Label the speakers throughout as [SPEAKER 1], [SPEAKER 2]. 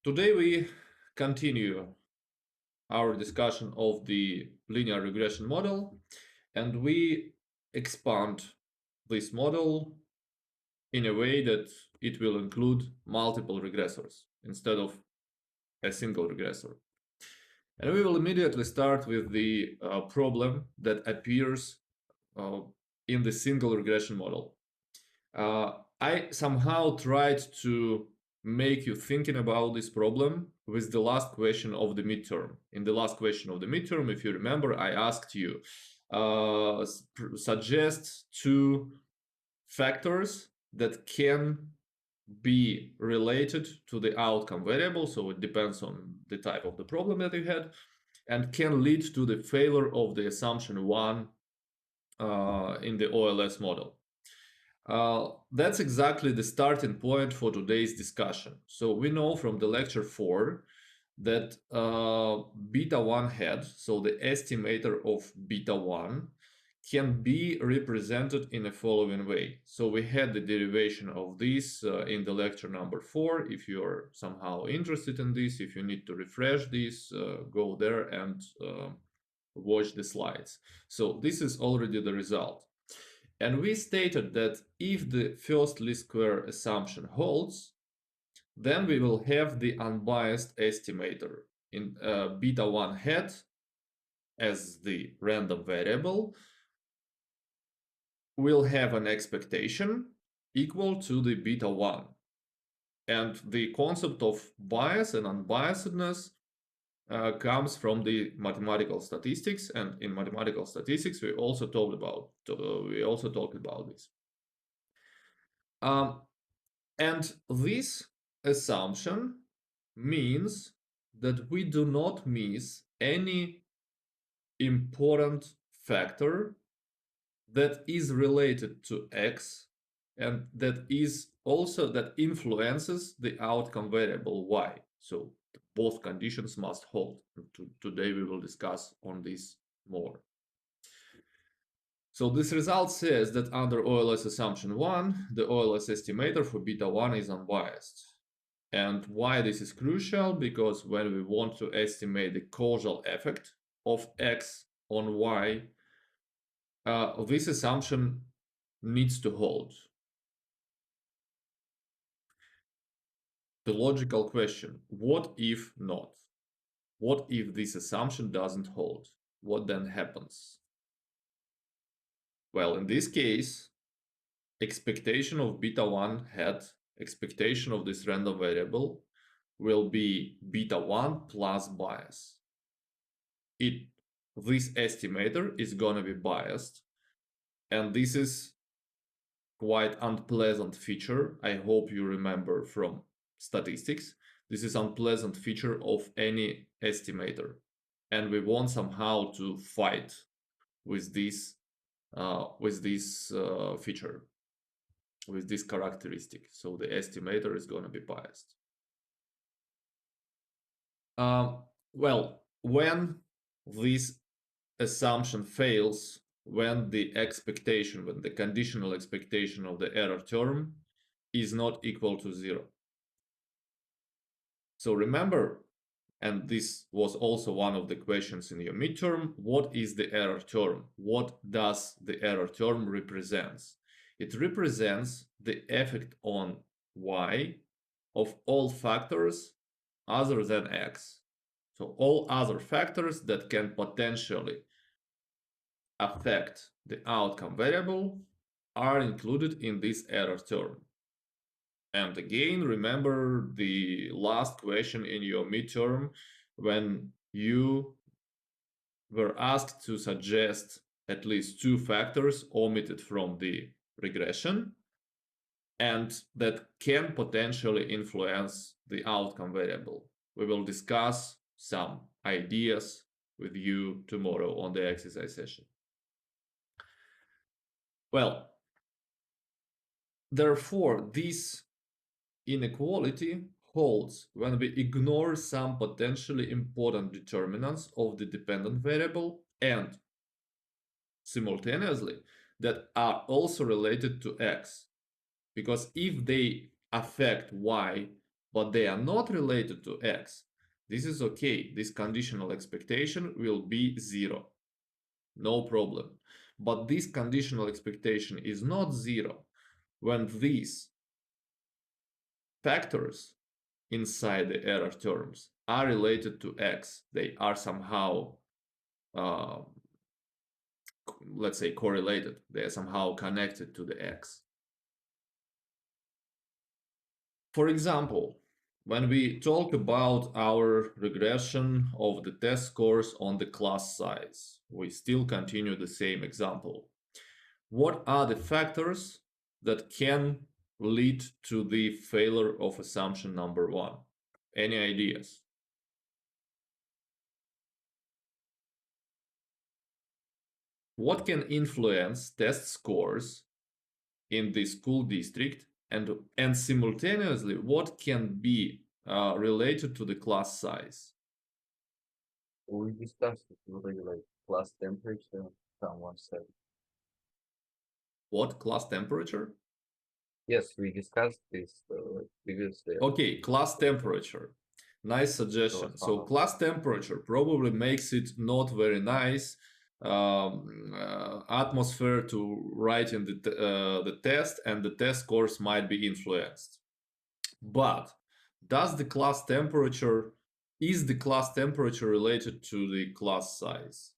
[SPEAKER 1] Today we continue our discussion of the linear regression model, and we expand this model in a way that it will include multiple regressors instead of a single regressor. And we will immediately start with the problem that appears in the single regression model. I somehow tried to make you thinking about this problem with the last question of the midterm. In the last question of the midterm, if you remember, I asked you, suggest two factors that can be related to the outcome variable, so it depends on the type of the problem that you had, and can lead to the failure of the assumption 1 in the OLS model. That's exactly the starting point for today's discussion. So we know from the lecture 4 that beta 1 hat, so the estimator of beta 1, can be represented in the following way. So we had the derivation of this in the lecture number 4. If you're somehow interested in this, if you need to refresh this, go there and watch the slides. So this is already the result. And we stated that if the first least square assumption holds, then we will have the unbiased estimator in beta 1 hat as the random variable. We'll have an expectation equal to the beta 1. And the concept of bias and unbiasedness comes from the mathematical statistics, and in mathematical statistics we also talked about this. And this assumption means that we do not miss any important factor that is related to X and that influences the outcome variable Y. So both conditions must hold. Today we will discuss on this more. So this result says that under OLS assumption 1, the OLS estimator for beta 1 is unbiased. And why this is crucial? Because when we want to estimate the causal effect of X on Y, this assumption needs to hold. The logical question, what if not? What if this assumption doesn't hold? What then happens? Well, in this case, expectation of beta 1 hat, expectation of this random variable, will be beta 1 plus bias. This estimator is going to be biased, and this is quite unpleasant feature. I hope you remember from statistics. This is unpleasant feature of any estimator, and we want somehow to fight with this feature, with this characteristic. So the estimator is going to be biased. Well, when this assumption fails, when the conditional expectation of the error term is not equal to 0. So remember, and this was also one of the questions in your midterm, what is the error term? What does the error term represent? It represents the effect on Y of all factors other than X. So all other factors that can potentially affect the outcome variable are included in this error term. And again, remember the last question in your midterm when you were asked to suggest at least 2 factors omitted from the regression and that can potentially influence the outcome variable. We will discuss some ideas with you tomorrow on the exercise session. Well, therefore, this inequality holds when we ignore some potentially important determinants of the dependent variable and simultaneously that are also related to X. Because if they affect Y but they are not related to x, this is okay. This conditional expectation will be 0. No problem. But this conditional expectation is not 0 when these factors inside the error terms are related to x. They are somehow, let's say, correlated. They are somehow connected to the x. For example, when we talk about our regression of the test scores on the class size, we still continue the same example. What are the factors that can lead to the failure of assumption number 1? Any ideas? What can influence test scores in the school district, and simultaneously what can be related to the class size?
[SPEAKER 2] We discussed it already, like class temperature, someone said.
[SPEAKER 1] What, class temperature?
[SPEAKER 2] Yes, we discussed this previously.
[SPEAKER 1] Okay, class temperature. Nice suggestion. So class temperature probably makes it not very nice atmosphere to write in the test, and the test scores might be influenced. But is the class temperature related to the class size?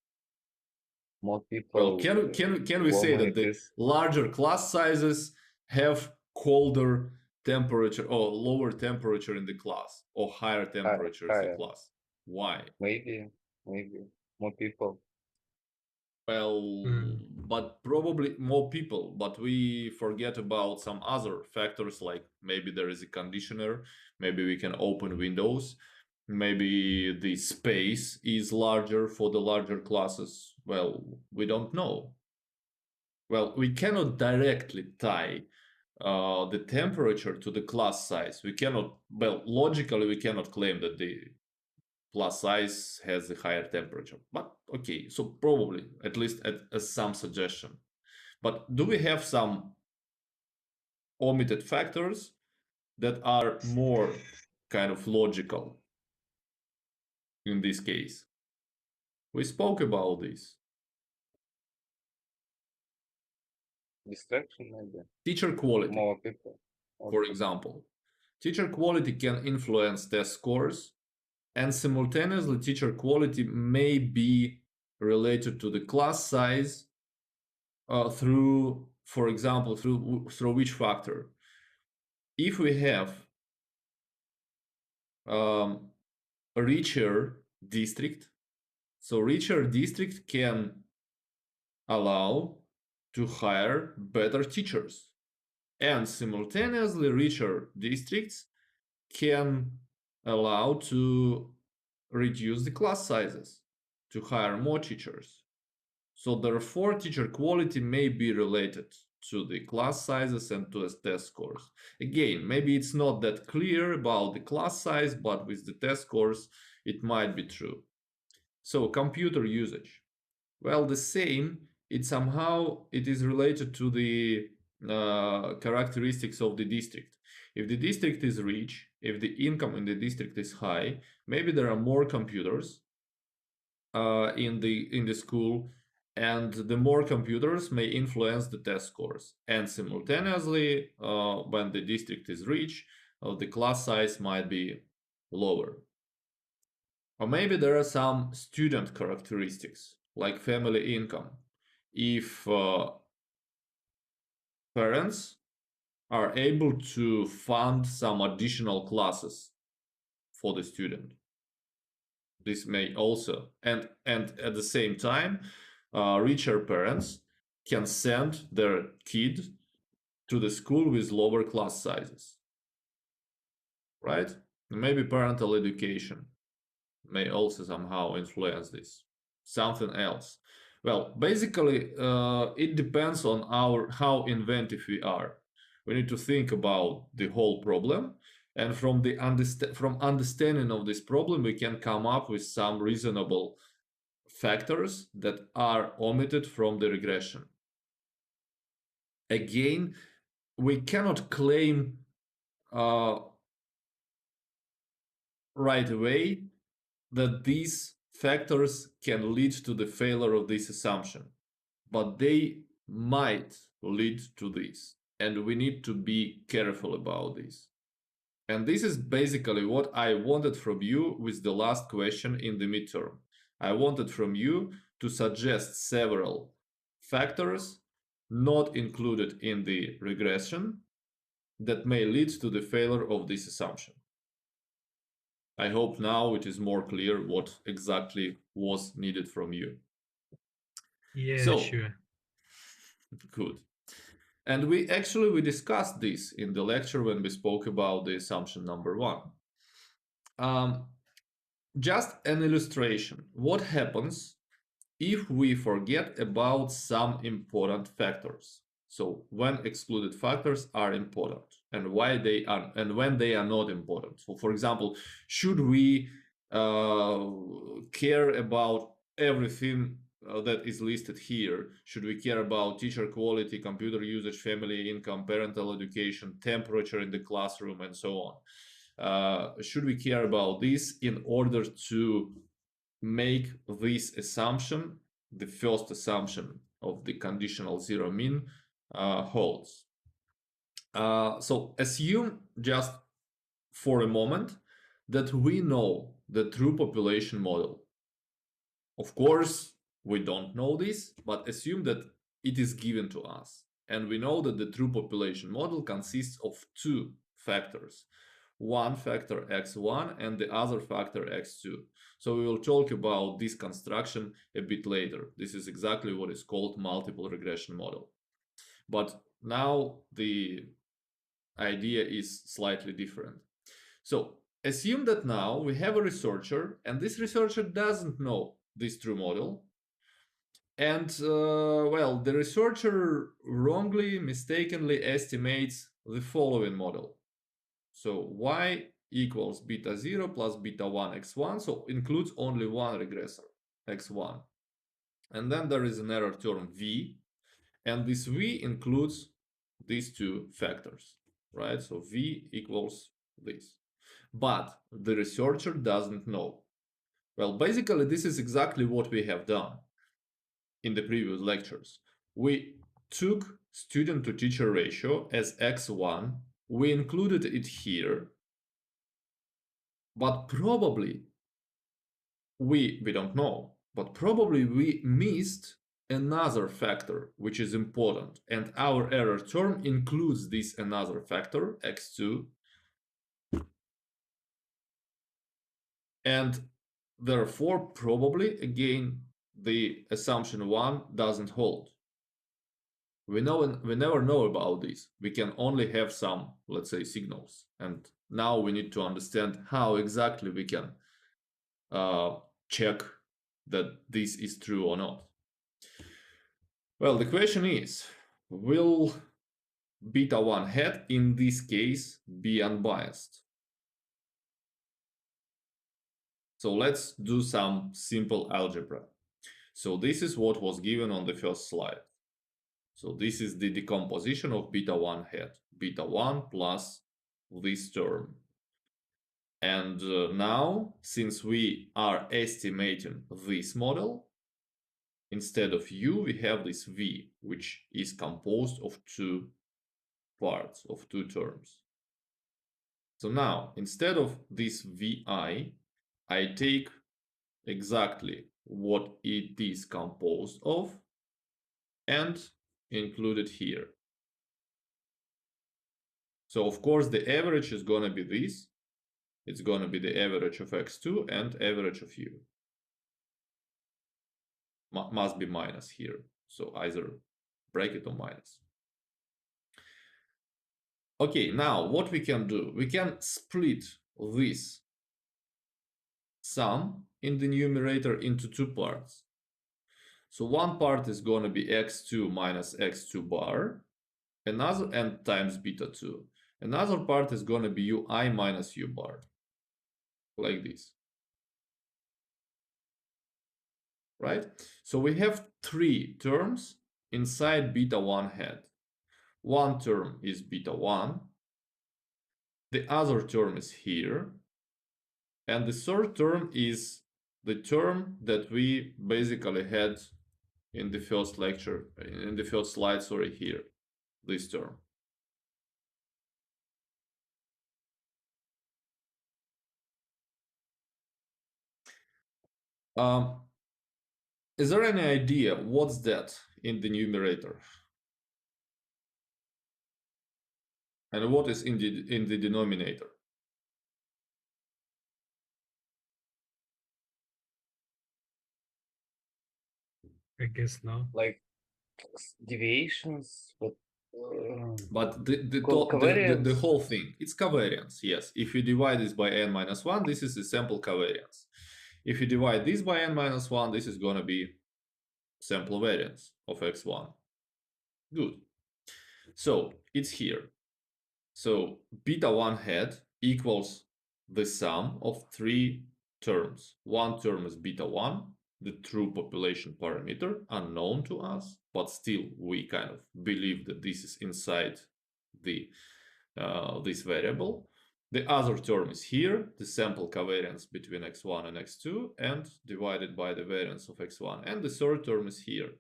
[SPEAKER 2] More people.
[SPEAKER 1] Well, can we say that the larger class sizes have colder temperature or lower temperature in the class, or higher temperature in the class? Why?
[SPEAKER 2] Maybe more people.
[SPEAKER 1] Well, but probably more people, but we forget about some other factors, like maybe there is a conditioner, maybe we can open windows, maybe the space is larger for the larger classes. Well, we don't know. Well, we cannot directly tie the temperature to the class size. We cannot, well, logically, we cannot claim that the class size has a higher temperature. But okay, so probably, at least as some suggestion. But do we have some omitted factors that are more kind of logical in this case? We spoke about this.
[SPEAKER 2] Distraction, maybe.
[SPEAKER 1] Teacher quality.
[SPEAKER 2] More people.
[SPEAKER 1] For example, teacher quality can influence test scores, and simultaneously teacher quality may be related to the class size through, for example, through which factor? If we have a richer district, so richer district can allow to hire better teachers, and simultaneously richer districts can allow to reduce the class sizes, to hire more teachers. So therefore, teacher quality may be related to the class sizes and to the test scores. Again, maybe it's not that clear about the class size, but with the test scores, it might be true. So computer usage. Well, the same, it is related to the characteristics of the district. If the district is rich, if the income in the district is high, maybe there are more computers in the school, and the more computers may influence the test scores. And simultaneously, when the district is rich, the class size might be lower. Or maybe there are some student characteristics, like family income. If parents are able to fund some additional classes for the student, this may also, and at the same time, richer parents can send their kid to the school with lower class sizes, right? Maybe parental education may also somehow influence this. Something else. Well, basically, it depends on how inventive we are. We need to think about the whole problem, and from understanding of this problem, we can come up with some reasonable factors that are omitted from the regression. Again, we cannot claim right away that these factors can lead to the failure of this assumption, but they might lead to this, and we need to be careful about this. And this is basically what I wanted from you with the last question in the midterm. I wanted from you to suggest several factors not included in the regression that may lead to the failure of this assumption. I hope now it is more clear what exactly was needed from you.
[SPEAKER 3] Yeah,
[SPEAKER 1] So,
[SPEAKER 3] sure.
[SPEAKER 1] good. And we discussed this in the lecture when we spoke about the assumption number 1. Just an illustration. What happens if we forget about some important factors? So when excluded factors are important and why they are and when they are not important. So for example, should we care about everything that is listed here? Should we care about teacher quality, computer usage, family income, parental education, temperature in the classroom, and so on? Should we care about this in order to make this assumption, the first assumption of the conditional zero mean, holds? So assume just for a moment that we know the true population model. Of course, we don't know this, but assume that it is given to us. And we know that the true population model consists of 2 factors. One factor x1 and the other factor x2. So we will talk about this construction a bit later. This is exactly what is called multiple regression model. But now the idea is slightly different. So assume that now we have a researcher, and this researcher doesn't know this true model. And well, the researcher wrongly, mistakenly estimates the following model. So y equals beta 0 plus beta 1 x1, so includes only one regressor, x1. And then there is an error term v, and this v includes these 2 factors, right? So v equals this. But the researcher doesn't know. Well, basically, this is exactly what we have done in the previous lectures. We took student to teacher ratio as x1, we included it here, but probably we don't know, but probably we missed another factor which is important, and our error term includes this another factor, x2, and therefore probably again the assumption 1 doesn't hold. We never know about this. We can only have some, let's say, signals, and now we need to understand how exactly we can check that this is true or not. Well, the question is, will beta 1 hat in this case be unbiased? So let's do some simple algebra. So this is what was given on the first slide. So this is the decomposition of beta 1 hat, beta 1 plus this term. And now, since we are estimating this model, instead of u, we have this v, which is composed of 2 parts, of 2 terms. So now, instead of this vi, I take exactly what it is composed of and include it here. So of course the average is going to be this. It's going to be the average of x2 and average of u. Must be minus here. So either bracket or minus. Okay, now what we can do? We can split this sum in the numerator into 2 parts. So one part is going to be x2 minus x2 bar, another and times beta 2. Another part is going to be ui minus u bar, like this. Right? So we have 3 terms inside beta 1 hat. One term is beta 1, the other term is here, And the third term is the term that we basically had in the first lecture, in the first slide, sorry, here, this term. Is there any idea what's that in the numerator? And what is in the denominator?
[SPEAKER 3] I guess no.
[SPEAKER 2] Like deviations,
[SPEAKER 1] but the
[SPEAKER 2] covariance.
[SPEAKER 1] whole thing, it's covariance. Yes, if you divide this by n minus 1, this is a sample covariance. If you divide this by n minus 1, this is going to be sample variance of x1. Good. So it's here. So beta 1 hat equals the sum of three terms. One term is beta 1, the true population parameter, unknown to us, but still we kind of believe that this is inside the this variable. The other term is here, the sample covariance between x1 and x2, and divided by the variance of x1. And the third term is here.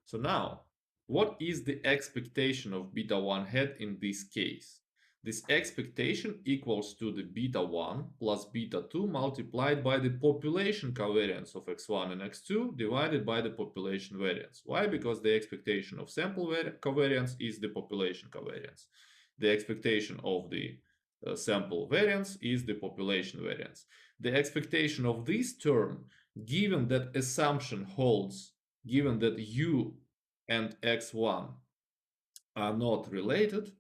[SPEAKER 1] So now, what is the expectation of beta 1 hat in this case? This expectation equals to the beta 1 plus beta 2 multiplied by the population covariance of x1 and x2 divided by the population variance. Why? Because the expectation of sample covariance is the population covariance. The expectation of the sample variance is the population variance. The expectation of this term, given that assumption holds, given that u and x1 are not related,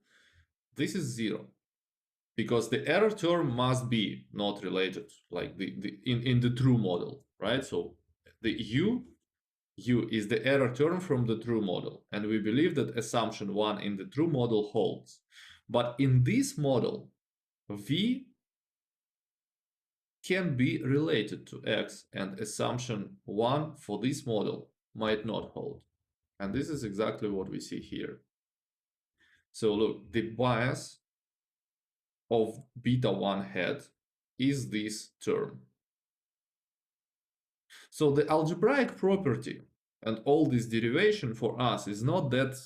[SPEAKER 1] this is 0. Because the error term must be not related, like in the true model, right? So the u is the error term from the true model. And we believe that assumption 1 in the true model holds. But in this model, v can be related to x, and assumption 1 for this model might not hold. And this is exactly what we see here. So look, the bias of beta 1 hat is this term. So the algebraic property and all this derivation for us is not that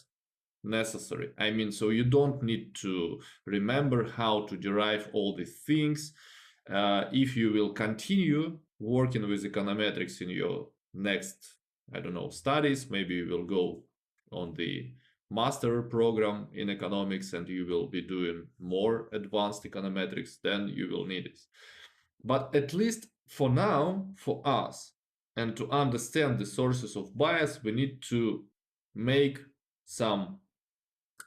[SPEAKER 1] necessary. I mean, so you don't need to remember how to derive all these things. If you will continue working with econometrics in your next, I don't know, studies, maybe you will go on the master program in economics and you will be doing more advanced econometrics, then you will need it. But at least for now, for us, and to understand the sources of bias, we need to make some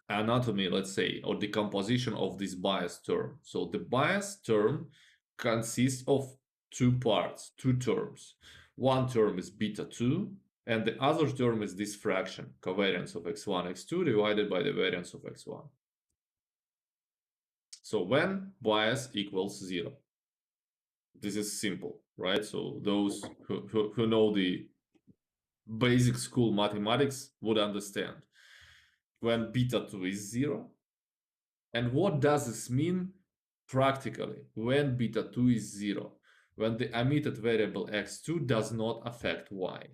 [SPEAKER 1] anatomy, let's say, or decomposition of this bias term. So the bias term consists of two parts, two terms. One term is beta 2, and the other term is this fraction, covariance of x1, x2 divided by the variance of x1. So when bias equals 0. This is simple, right? So those who know the basic school mathematics would understand. When beta 2 is 0. And what does this mean practically when beta 2 is 0? When the omitted variable x2 does not affect y.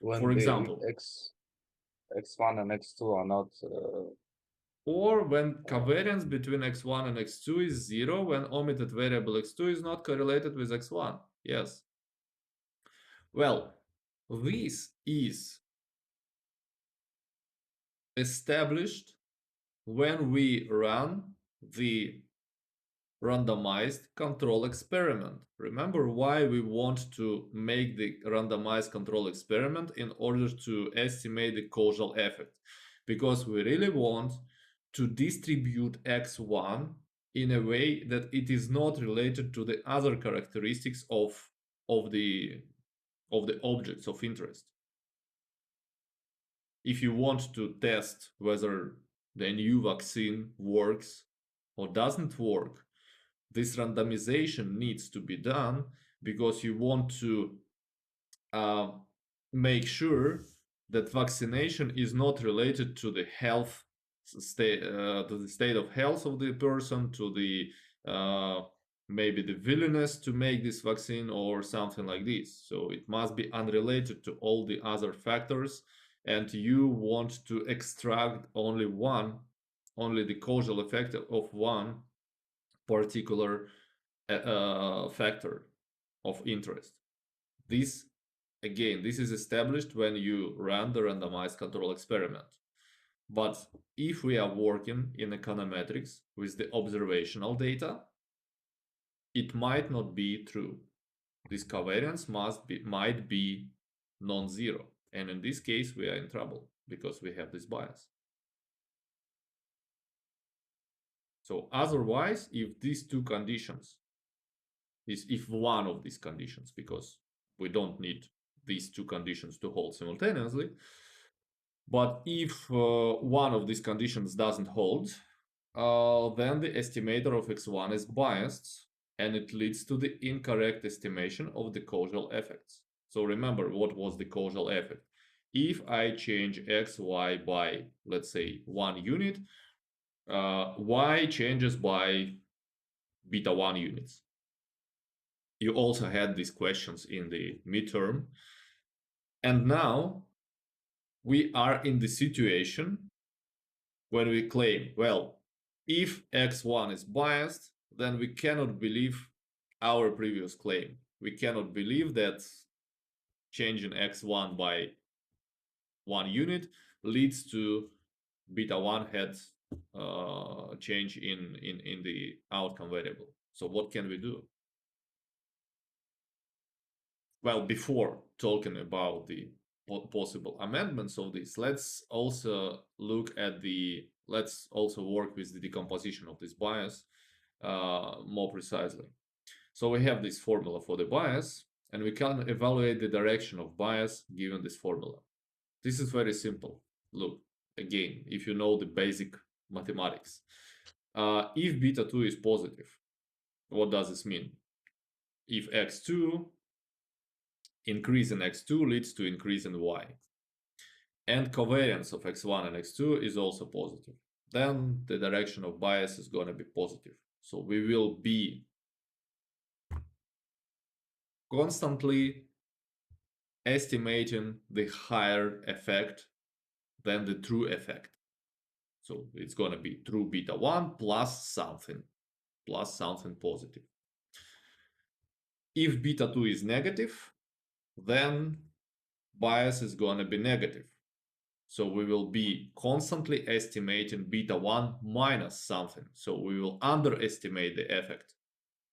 [SPEAKER 2] When
[SPEAKER 1] For example,
[SPEAKER 2] x1 and x2 are not
[SPEAKER 1] or when covariance between x1 and x2 is 0, when omitted variable x2 is not correlated with x1. Yes. Well, this is established when we run the randomized control experiment. Remember why we want to make the randomized control experiment in order to estimate the causal effect. Because we really want to distribute x1 in a way that it is not related to the other characteristics of the objects of interest. If you want to test whether the new vaccine works or doesn't work, this randomization needs to be done because you want to make sure that vaccination is not related to the health state, to the state of health of the person, to the maybe the willingness to make this vaccine or something like this. So it must be unrelated to all the other factors, and you want to extract only the causal effect of one particular factor of interest. This is established when you run the randomized control experiment. But if we are working in econometrics with the observational data, it might not be true. This covariance might be non-zero. And in this case, we are in trouble because we have this bias. So otherwise, if these two conditions, if one of these conditions, because we don't need these two conditions to hold simultaneously, but if one of these conditions doesn't hold, then the estimator of x1 is biased, and it leads to the incorrect estimation of the causal effects. So remember, what was the causal effect? If I change xy by, let's say, 1 unit, y changes by beta 1 units. You also had these questions in the midterm. And now we are in the situation when we claim, well, if x1 is biased, then we cannot believe our previous claim. We cannot believe that changing x1 by 1 unit leads to beta 1 head change in the outcome variable. So what can we do? Well, before talking about the possible amendments of this, let's also work with the decomposition of this bias more precisely. So we have this formula for the bias, and we can evaluate the direction of bias given this formula. This is very simple. Look, again, if you know the basic mathematics. If beta 2 is positive, what does this mean? If x2, increase in x2 leads to increase in y, and covariance of x1 and x2 is also positive, then the direction of bias is going to be positive. So we will be constantly estimating the higher effect than the true effect. So it's going to be true beta 1 plus something positive. If beta 2 is negative, then bias is going to be negative. So we will be constantly estimating beta 1 minus something. So we will underestimate the effect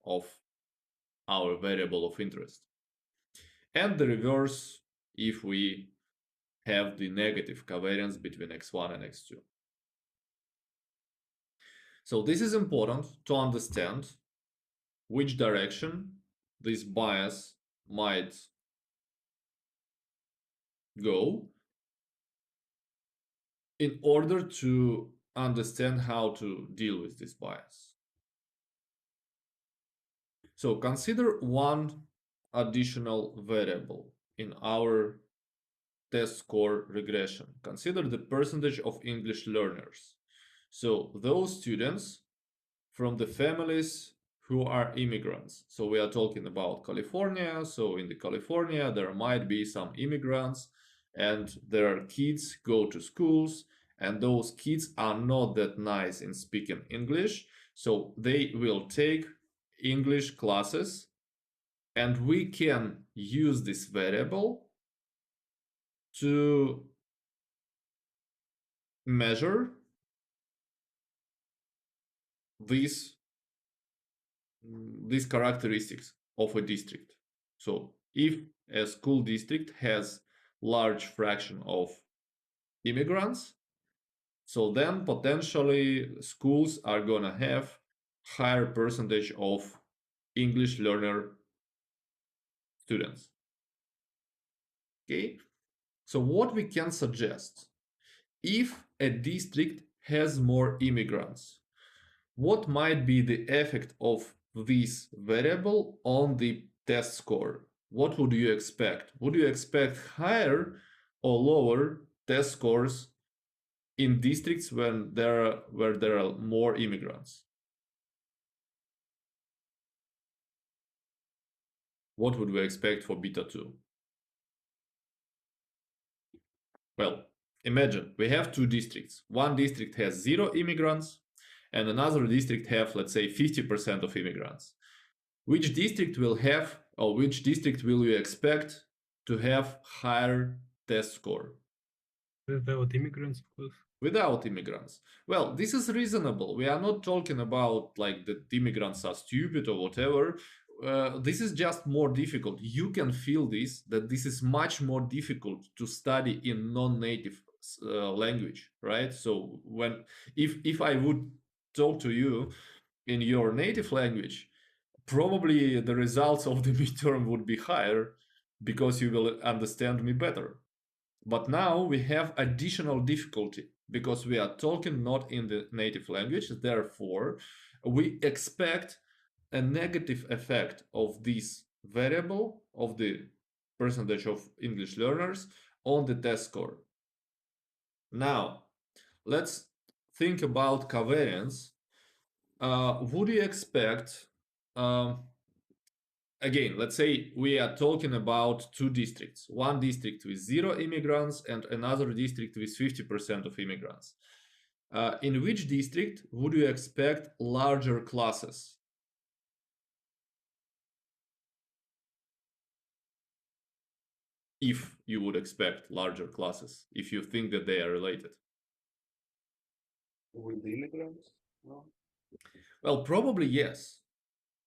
[SPEAKER 1] of our variable of interest. And the reverse if we have the negative covariance between x1 and x2. So this is important to understand which direction this bias might go in order to understand how to deal with this bias. So consider one additional variable in our test score regression. Consider the percentage of English learners. So those students from the families who are immigrants. So we are talking about California. So in the California, there might be some immigrants, and their kids go to schools, and those kids are not that nice in speaking English. So they will take English classes, and we can use this variable to measure these characteristics of a district. So if a school district has large fraction of immigrants, so then potentially schools are gonna have higher percentage of English learner students. Okay, so what we can suggest, if a district has more immigrants, what might be the effect of this variable on the test score? What would you expect? Would you expect higher or lower test scores in districts where there are more immigrants? what would we expect for beta 2? Well, imagine we have two districts. One district has 0 immigrants and another district have, let's say, 50% of immigrants. Which district will have, or which district will you expect to have higher test score?
[SPEAKER 3] Without immigrants, of course.
[SPEAKER 1] Without immigrants. Well, this is reasonable. We are not talking about like that immigrants are stupid or whatever. This is just more difficult. You can feel this, that this is much more difficult to study in non-native language, right? So if I would talk to you in your native language, probably the results of the midterm would be higher because you will understand me better. But now we have additional difficulty because we are talking not in the native language. Therefore, we expect a negative effect of this variable of the percentage of English learners on the test score. Now, let's think about covariance. Would you expect, again, let's say we are talking about two districts, one district with 0 immigrants and another district with 50% of immigrants. In which district would you expect larger classes? If you would expect larger classes, if you think that they are related.
[SPEAKER 2] With the immigrants? No.
[SPEAKER 1] Well, probably yes.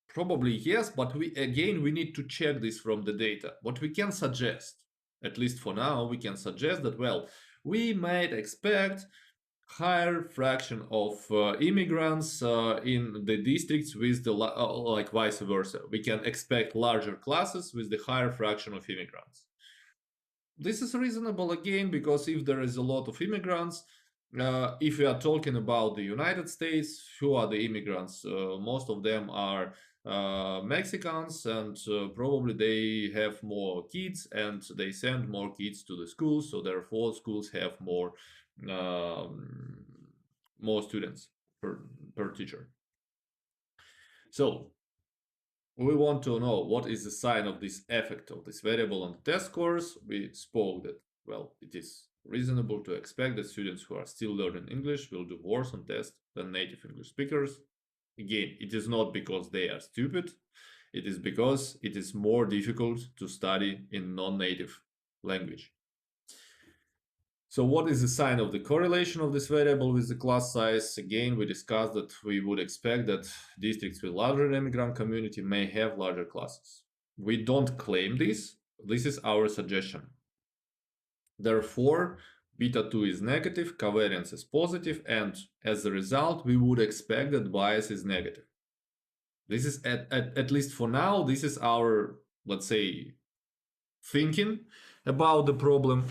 [SPEAKER 1] Probably yes, but we need to check this from the data. What we can suggest, at least for now, we can suggest that, well, we might expect higher fraction of immigrants in the districts with the, like vice versa. We can expect larger classes with the higher fraction of immigrants. This is reasonable again, because if there is a lot of immigrants, if we are talking about the United States, who are the immigrants? Most of them are Mexicans, and probably they have more kids and they send more kids to the schools, so therefore schools have more students per teacher. So we want to know what is the sign of this effect of this variable on the test scores. We spoke that, well, it is reasonable to expect that students who are still learning English will do worse on tests than native English speakers. Again, it is not because they are stupid, it is because it is more difficult to study in non-native language. So what is the sign of the correlation of this variable with the class size? Again, we discussed that we would expect that districts with larger immigrant community may have larger classes. We don't claim this. This is our suggestion. Therefore, beta 2 is negative, covariance is positive, and as a result, we would expect that bias is negative. This is, at least for now, this is our, let's say, thinking about the problem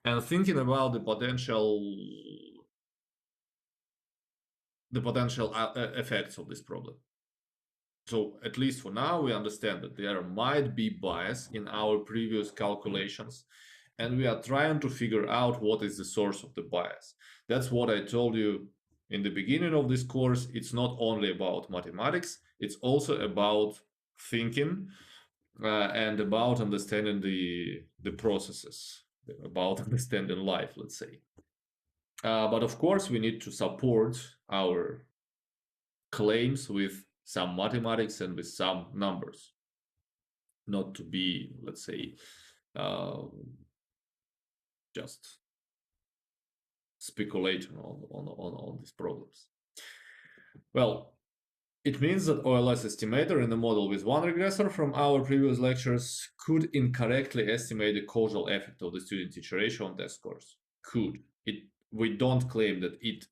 [SPEAKER 1] and thinking about the potential effects of this problem. So at least for now, we understand that there might be bias in our previous calculations, and we are trying to figure out what is the source of the bias. That's what I told you in the beginning of this course. It's not only about mathematics, it's also about thinking and about understanding the processes, about understanding life, let's say. But of course, we need to support our claims with some mathematics and with some numbers, not to be, let's say, just speculating on these problems. Well, it means that OLS estimator in the model with one regressor from our previous lectures could incorrectly estimate the causal effect of the student-teacher ratio on test scores. Could. We don't claim that it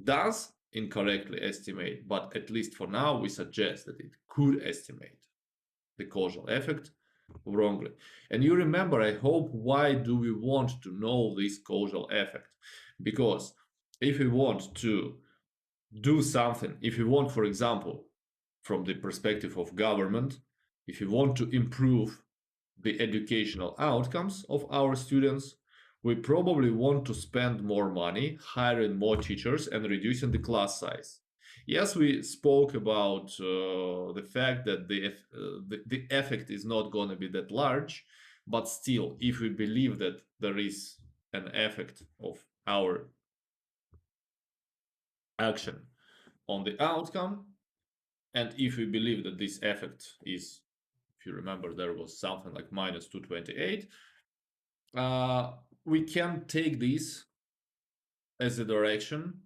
[SPEAKER 1] does incorrectly estimate, but at least for now, we suggest that it could estimate the causal effect wrongly. And you remember, I hope, why do we want to know this causal effect? Because if we want to do something, if you want, for example, from the perspective of government, if you want to improve the educational outcomes of our students, we probably want to spend more money, hiring more teachers and reducing the class size. Yes, we spoke about the fact that the effect is not going to be that large, but still, if we believe that there is an effect of our action on the outcome, and if we believe that this effect is, if you remember, there was something like minus 228, we can take this as a direction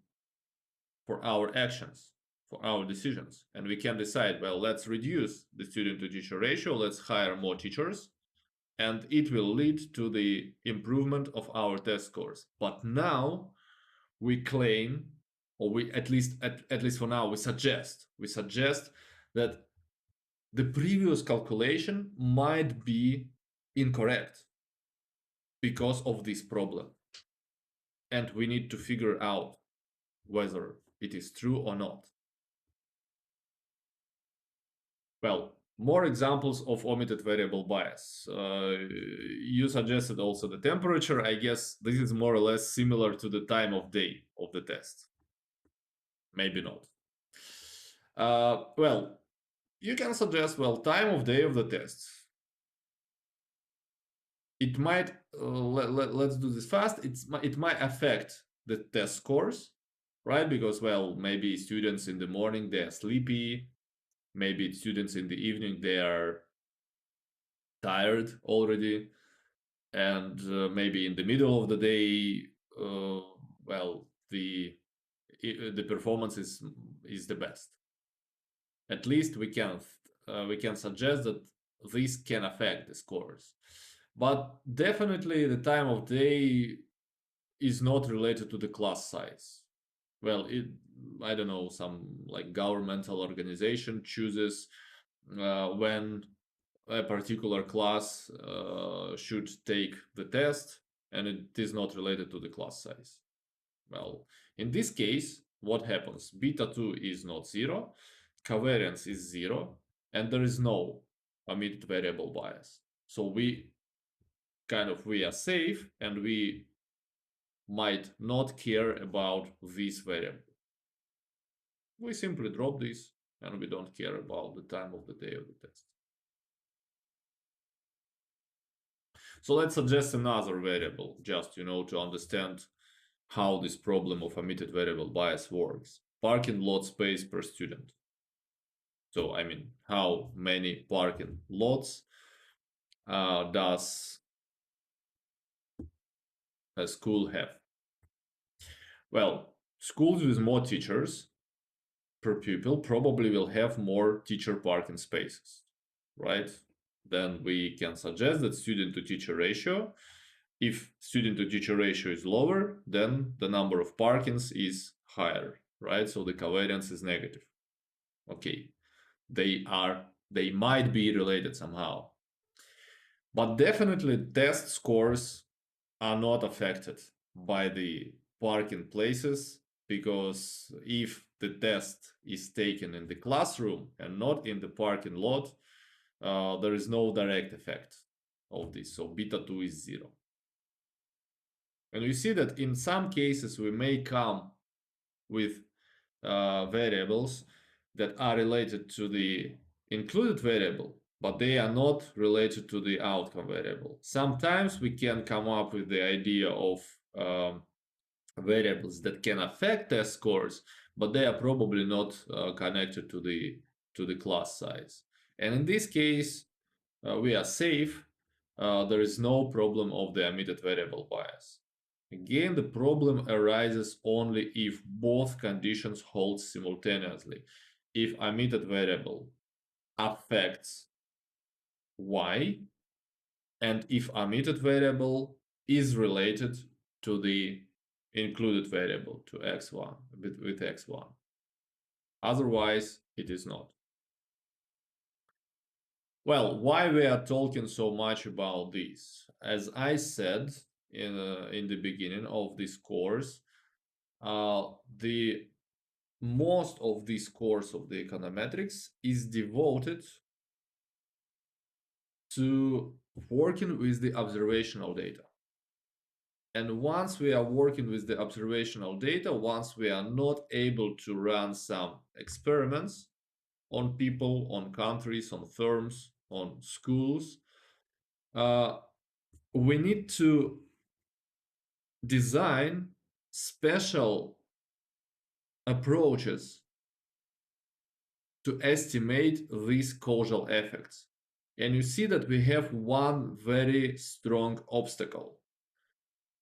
[SPEAKER 1] for our actions, for our decisions. And we can decide, well, let's reduce the student to teacher ratio, let's hire more teachers, and it will lead to the improvement of our test scores. But now we claim, or we at least for now, we suggest that the previous calculation might be incorrect because of this problem. And we need to figure out whether it is true or not. Well, more examples of omitted variable bias. You suggested also the temperature. I guess this is more or less similar to the time of day of the test. Maybe not. Well, you can suggest, well, time of day of the test. It might, let's do this fast. It might affect the test scores, right? Because, well, maybe students in the morning, they are sleepy. Maybe students in the evening, they are tired already. And maybe in the middle of the day, well, the performance is the best. At least we can suggest that this can affect the scores. But definitely the time of day is not related to the class size. Well, I don't know, some like governmental organization chooses when a particular class should take the test, and it is not related to the class size. Well, in this case, what happens? Beta 2 is not 0, covariance is 0, and there is no omitted variable bias. So we are safe, and we might not care about this variable. We simply drop this, and we don't care about the time of the day of the test. So let's suggest another variable, just to understand how this problem of omitted variable bias works. Parking lot space per student. So I mean, how many parking lots does a school have? Well, schools with more teachers per pupil probably will have more teacher parking spaces, right? Then we can suggest that student to teacher ratio, if student to teacher ratio is lower, then the number of parkings is higher, right? So the covariance is negative. Okay, they might be related somehow. But definitely test scores are not affected by the parking places, because if the test is taken in the classroom and not in the parking lot, there is no direct effect of this. So beta 2 is 0. And we see that in some cases we may come with variables that are related to the included variable, but they are not related to the outcome variable. Sometimes we can come up with the idea of variables that can affect test scores, but they are probably not connected to the class size. And in this case, we are safe. There is no problem of the omitted variable bias. Again, the problem arises only if both conditions hold simultaneously. If omitted variable affects y, and if omitted variable is related to the included variable, to x1, with x1. Otherwise, it is not. Well, why we are talking so much about this? As I said in the beginning of this course, the most of this course of the econometrics is devoted to working with the observational data. And once we are working with the observational data, once we are not able to run some experiments on people, on countries, on firms, on schools, we need to design special approaches to estimate these causal effects. And you see that we have one very strong obstacle.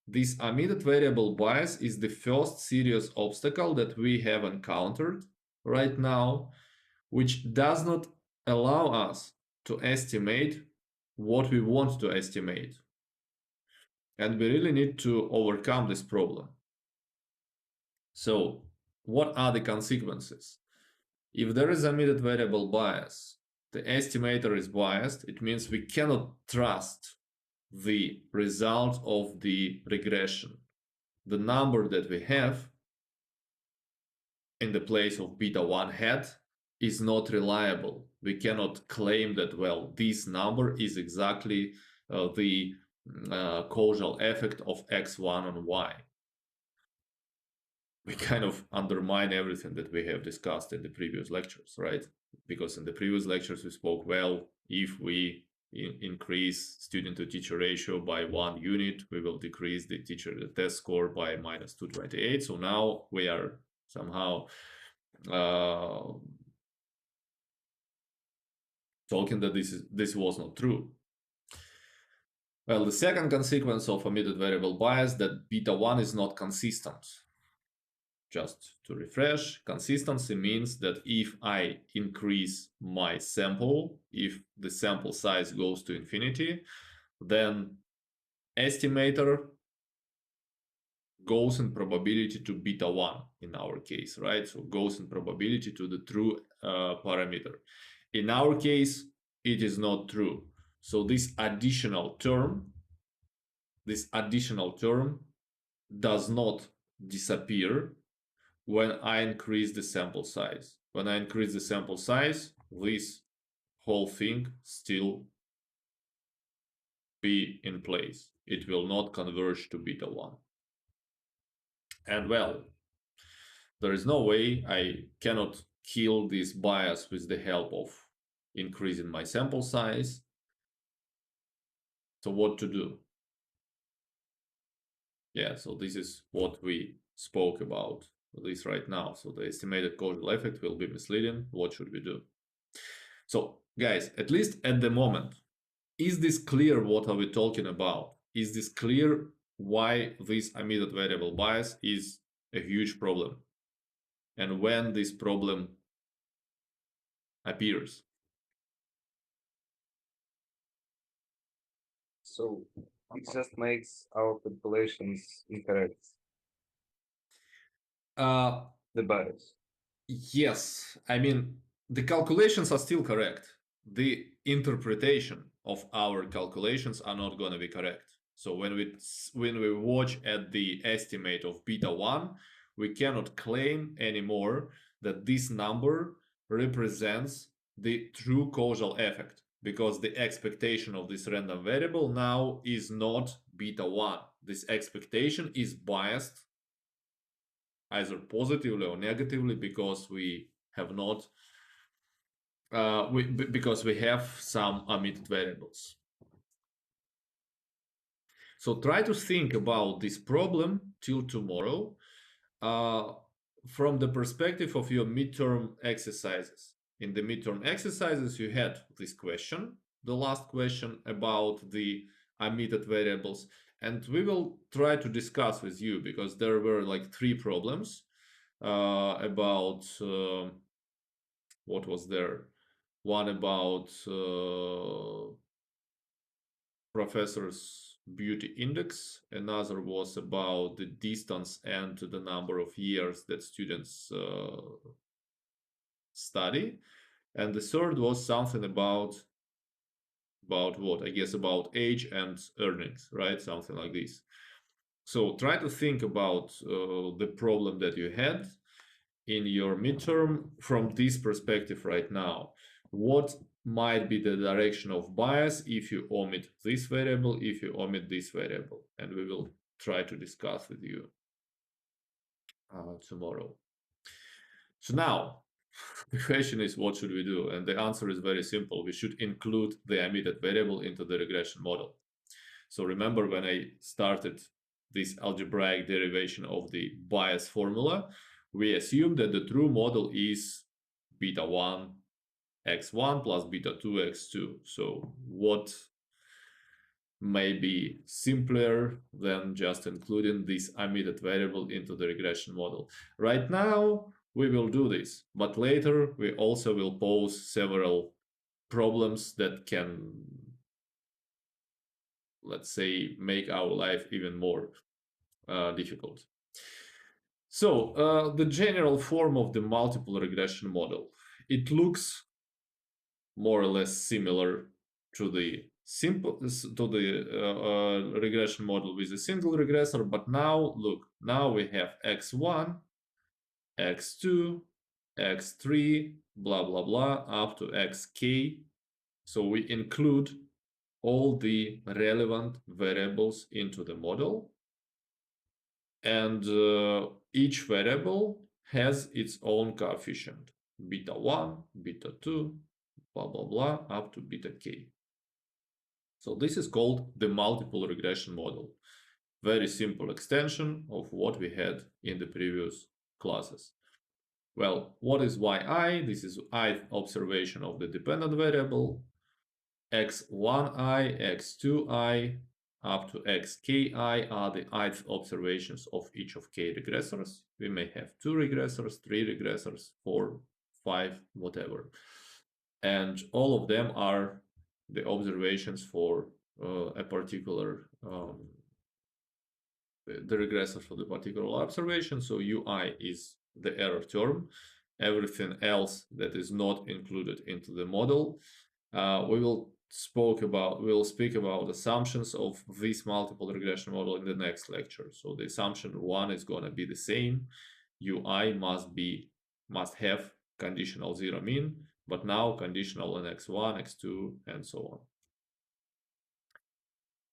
[SPEAKER 1] This omitted variable bias is the first serious obstacle that we have encountered right now, which does not allow us to estimate what we want to estimate. And we really need to overcome this problem. So, what are the consequences? If there is omitted variable bias, the estimator is biased, it means we cannot trust the result of the regression. The number that we have in the place of beta 1 hat is not reliable. We cannot claim that, well, this number is exactly the causal effect of x1 on y. We kind of undermine everything that we have discussed in the previous lectures, right? Because in the previous lectures we spoke, well, if we increase student to teacher ratio by 1 unit, we will decrease the teacher test score by minus 228. So now we are somehow talking that this was not true. Well, the second consequence of omitted variable bias that beta 1 is not consistent. Just to refresh, consistency means that if I increase my sample, if the sample size goes to infinity, then estimator goes in probability to beta 1 in our case, right? So goes in probability to the true parameter. In our case, it is not true. So this additional term does not disappear when I increase the sample size. When I increase the sample size, this whole thing still be in place. It will not converge to beta 1. And well, there is no way I cannot kill this bias with the help of increasing my sample size. So what to do? Yeah, so this is what we spoke about this right now. So the estimated causal effect will be misleading. What should we do? So guys, at least at the moment, is this clear? What are we talking about? Is this clear why this omitted variable bias is a huge problem? And when this problem appears?
[SPEAKER 2] So it just makes our calculations incorrect. The bias.
[SPEAKER 1] Yes, I mean, the calculations are still correct. The interpretation of our calculations are not going to be correct. So when we watch at the estimate of beta 1, we cannot claim anymore that this number represents the true causal effect, because the expectation of this random variable now is not beta 1. This expectation is biased either positively or negatively, because we have not because we have some omitted variables. So try to think about this problem till tomorrow from the perspective of your midterm exercises. In the midterm exercises, you had this question, the last question about the omitted variables, and we will try to discuss with you, because there were like 3 problems about what was there? One about professor's beauty index, another was about the distance and the number of years that students study, and the third was something about what? I guess about age and earnings, right? Something like this. So try to think about the problem that you had in your midterm from this perspective right now. What might be the direction of bias if you omit this variable, if you omit this variable? And we will try to discuss with you tomorrow. So now the question is, what should we do? And the answer is very simple. We should include the omitted variable into the regression model. So remember when I started this algebraic derivation of the bias formula, we assumed that the true model is beta 1 x1 plus beta 2 x2. So what may be simpler than just including this omitted variable into the regression model? Right now, we will do this, but later we also will pose several problems that can, let's say, make our life even more difficult. So the general form of the multiple regression model, it looks more or less similar to the regression model with a single regressor, but now look, now we have x1, x2, x3, blah blah blah, up to xk. So we include all the relevant variables into the model, and each variable has its own coefficient, beta 1, beta 2, blah blah blah, up to beta k. So this is called the multiple regression model. Very simple extension of what we had in the previous classes. Well, what is yi? This is ith observation of the dependent variable. x1i, x2i, up to xki are the ith observations of each of k regressors. We may have 2 regressors, 3 regressors, 4, 5, whatever. And all of them are the observations for a particular, the regressor for the particular observation. So ui is the error term. Everything else that is not included into the model. We will speak about assumptions of this multiple regression model in the next lecture. So the assumption 1 is going to be the same. ui must have conditional 0 mean, but now conditional in x1, x2, and so on.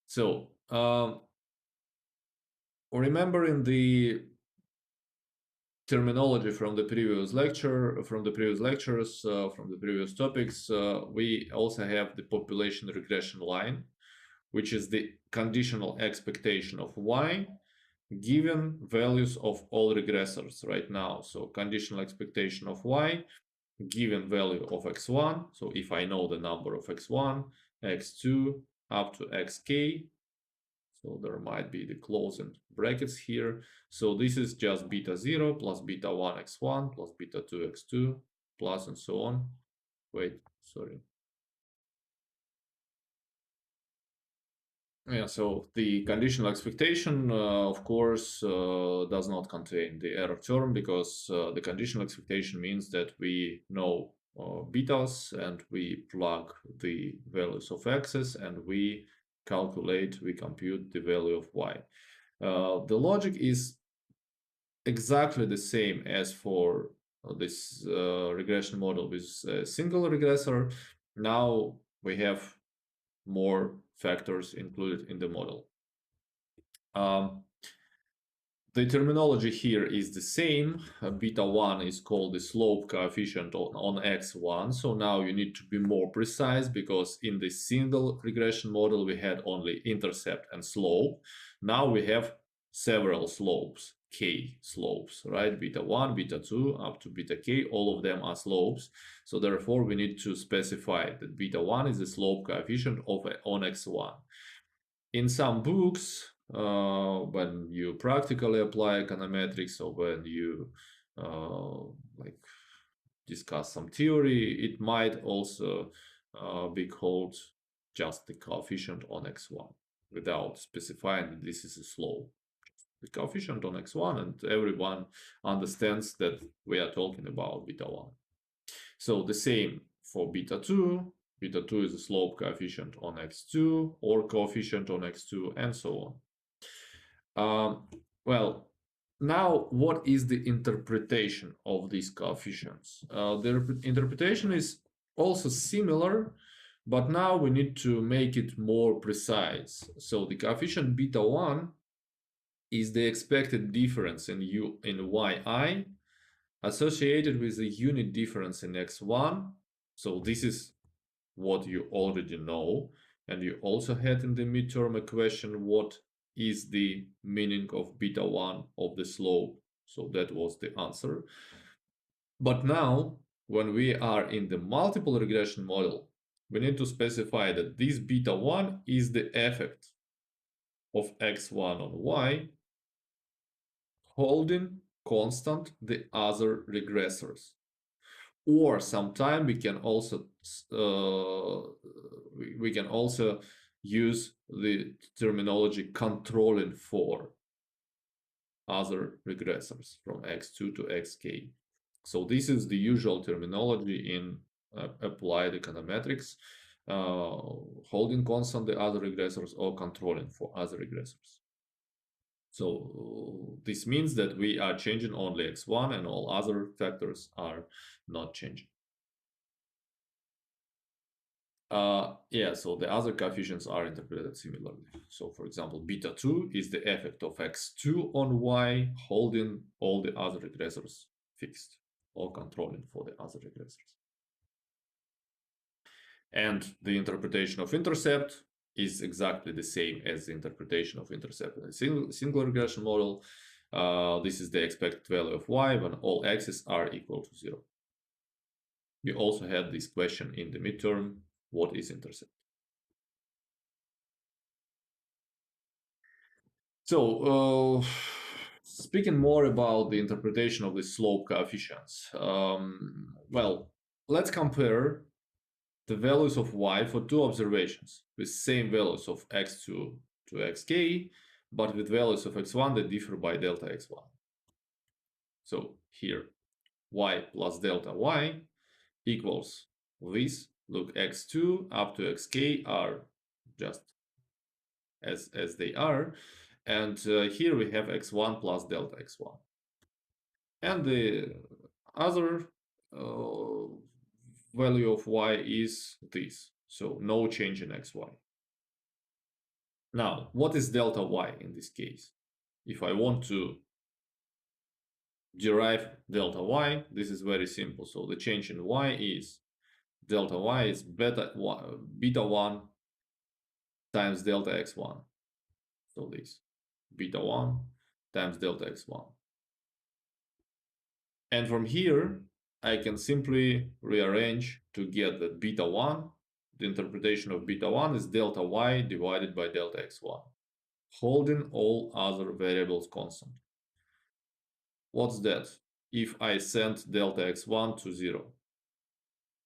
[SPEAKER 1] So remembering the terminology from the previous lecture, from the previous topics, we also have the population regression line, which is the conditional expectation of y given values of all regressors right now. So conditional expectation of y given value of x1. So if I know the number of x1, x2, up to xk, so there might be the closing brackets here. So this is just beta 0 plus beta 1 x1 plus beta 2 x2 plus and so on. Wait, sorry. Yeah, so the conditional expectation, of course, does not contain the error term, because the conditional expectation means that we know betas and we plug the values of x's and we compute the value of y. The logic is exactly the same as for this regression model with a single regressor. Now we have more factors included in the model. The terminology here is the same. Beta 1 is called the slope coefficient on x1. So now you need to be more precise, because in the single regression model we had only intercept and slope. Now we have several slopes, k slopes, right? Beta 1, beta 2, up to beta k, all of them are slopes. So therefore we need to specify that beta 1 is the slope coefficient on x1. In some books, when you practically apply econometrics, or when you like discuss some theory, it might also be called just the coefficient on x1 without specifying that this is a slope. The coefficient on x1, and everyone understands that we are talking about beta 1. So the same for beta 2. Beta 2 is a slope coefficient on x2 or coefficient on x2, and so on. Well, now what is the interpretation of these coefficients? The interpretation is also similar, but now we need to make it more precise. So the coefficient beta 1 is the expected difference in yi associated with the unit difference in x1. So this is what you already know, and you also had in the midterm equation what is the meaning of beta 1 of the slope. So that was the answer. But now, when we are in the multiple regression model, we need to specify that this beta 1 is the effect of x1 on y, holding constant the other regressors. Or sometime we can also use the terminology controlling for other regressors from x2 to xk. So this is the usual terminology in applied econometrics, holding constant the other regressors or controlling for other regressors. So this means that we are changing only x1 and all other factors are not changing. Yeah, so the other coefficients are interpreted similarly. So for example, beta 2 is the effect of x2 on y, holding all the other regressors fixed or controlling for the other regressors. And the interpretation of intercept is exactly the same as the interpretation of intercept in a single regression model. This is the expected value of y when all x's are equal to 0. We also had this question in the midterm, what is intercept? So, speaking more about the interpretation of the slope coefficients, well, let's compare the values of y for two observations with same values of x2 to xk, but with values of x1 that differ by delta x1. So here, y plus delta y equals this. Look, x2 up to xk are just as they are. And here we have x1 plus delta x1. And the other value of y is this. So no change in xy. Now, what is delta y in this case? If I want to derive delta y, this is very simple. So the change in y is delta y is beta 1 times delta x1. So this beta 1 times delta x1. And from here, I can simply rearrange to get that beta 1. The interpretation of beta 1 is delta y divided by delta x1, holding all other variables constant. What's that? If I send delta x1 to 0.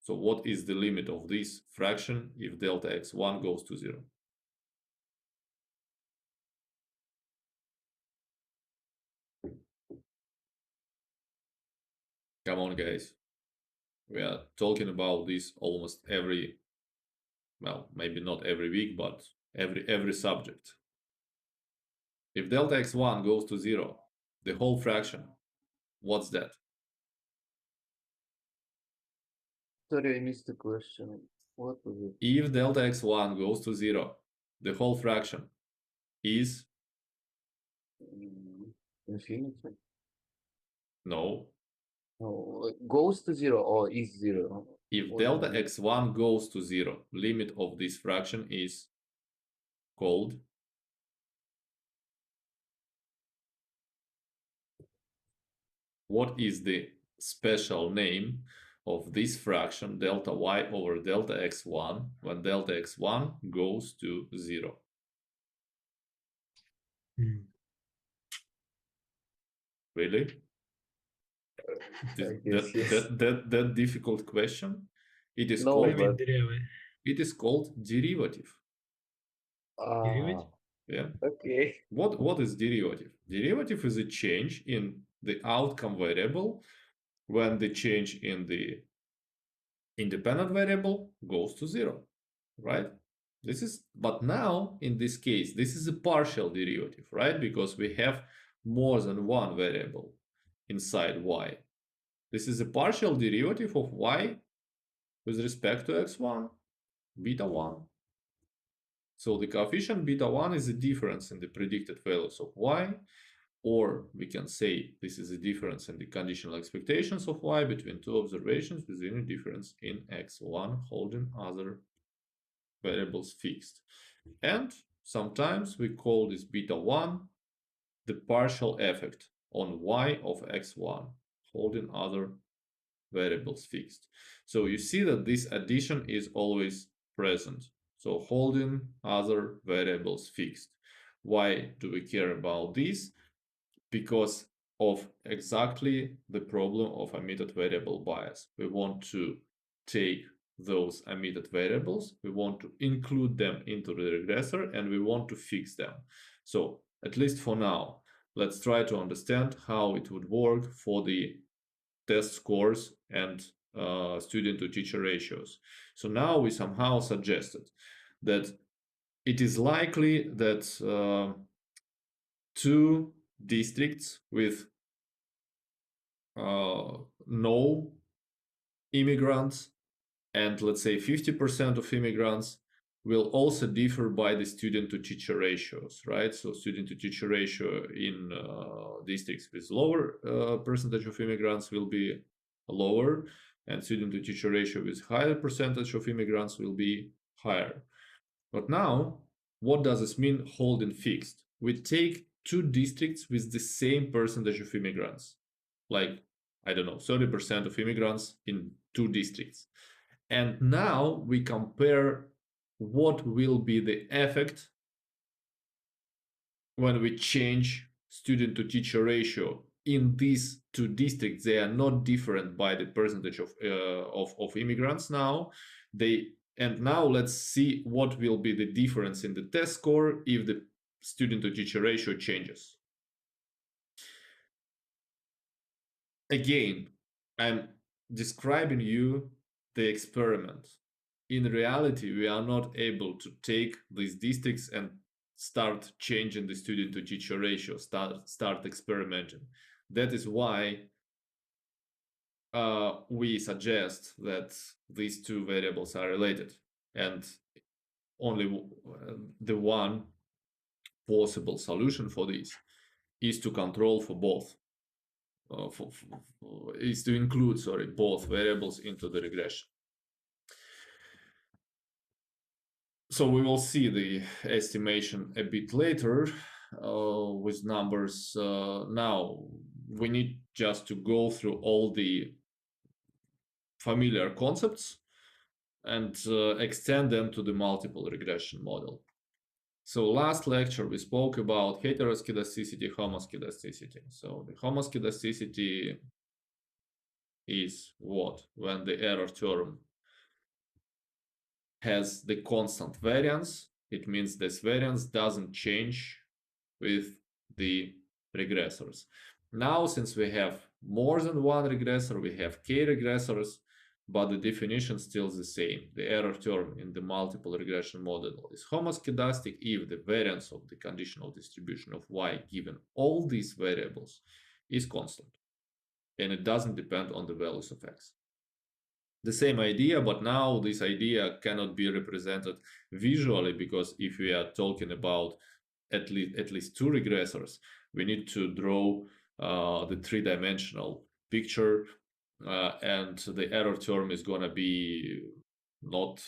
[SPEAKER 1] So what is the limit of this fraction if delta x1 goes to 0? Come on, guys. We are talking about this almost every, well, maybe not every week, but every subject. If delta x1 goes to 0, the whole fraction, what's that?
[SPEAKER 2] Sorry, I missed the question. What was it?
[SPEAKER 1] If delta x1 goes to 0, the whole fraction is?
[SPEAKER 2] Infinity?
[SPEAKER 1] No.
[SPEAKER 2] No, goes to 0 or is 0?
[SPEAKER 1] If
[SPEAKER 2] What
[SPEAKER 1] delta
[SPEAKER 2] do you mean?
[SPEAKER 1] x1 goes to 0, limit of this fraction is called? What is the special name of this fraction delta y over delta x1 when delta x1 goes to 0? Really?
[SPEAKER 2] I guess yes.
[SPEAKER 1] That difficult question? It is
[SPEAKER 2] No,
[SPEAKER 1] called
[SPEAKER 2] but
[SPEAKER 1] it is called derivative.
[SPEAKER 2] ah,
[SPEAKER 1] Yeah.
[SPEAKER 2] okay.
[SPEAKER 1] What is derivative? Derivative is a change in the outcome variable when the change in the independent variable goes to 0, right? This is, but now in this case, this is a partial derivative, right? Because we have more than one variable inside y. This is a partial derivative of y with respect to x1, beta 1. So the coefficient beta 1 is the difference in the predicted values of y, or we can say this is the difference in the conditional expectations of y between two observations with any difference in x1 holding other variables fixed. And sometimes we call this beta 1 the partial effect on y of x1 holding other variables fixed. So you see that this addition is always present. So holding other variables fixed. Why do we care about this? Because of exactly the problem of omitted variable bias. We want to take those omitted variables, we want to include them into the regressor, and we want to fix them. So at least for now, let's try to understand how it would work for the test scores and student to teacher ratios. So now we somehow suggested that it is likely that two districts with no immigrants and let's say 50% of immigrants will also differ by the student to teacher ratios, right? So student to teacher ratio in districts with lower percentage of immigrants will be lower, and student to teacher ratio with higher percentage of immigrants will be higher. But now, what does this mean holding fixed? We take two districts with the same percentage of immigrants, like, I don't know, 30% of immigrants in two districts. And now we compare what will be the effect when we change student to teacher ratio in these two districts. They are not different by the percentage of immigrants now. And now let's see what will be the difference in the test score if the student to teacher ratio changes. Again, I'm describing you the experiment. In reality, we are not able to take these districts and start changing the student to teacher ratio, start experimenting. That is why we suggest that these two variables are related, and only the one possible solution for this is to control for both. Is to include, both variables into the regression. So we will see the estimation a bit later with numbers. Now we need just to go through all the familiar concepts and extend them to the multiple regression model. So last lecture we spoke about heteroskedasticity, homoskedasticity. So the homoskedasticity is what? When the error term has the constant variance, it means this variance doesn't change with the regressors. Now, since we have more than one regressor, we have k regressors, but the definition still the same. The error term in the multiple regression model is homoskedastic if the variance of the conditional distribution of y given all these variables is constant, and it doesn't depend on the values of x. The same idea, but now this idea cannot be represented visually, because if we are talking about at least two regressors, we need to draw the three-dimensional picture, and the error term is going to be not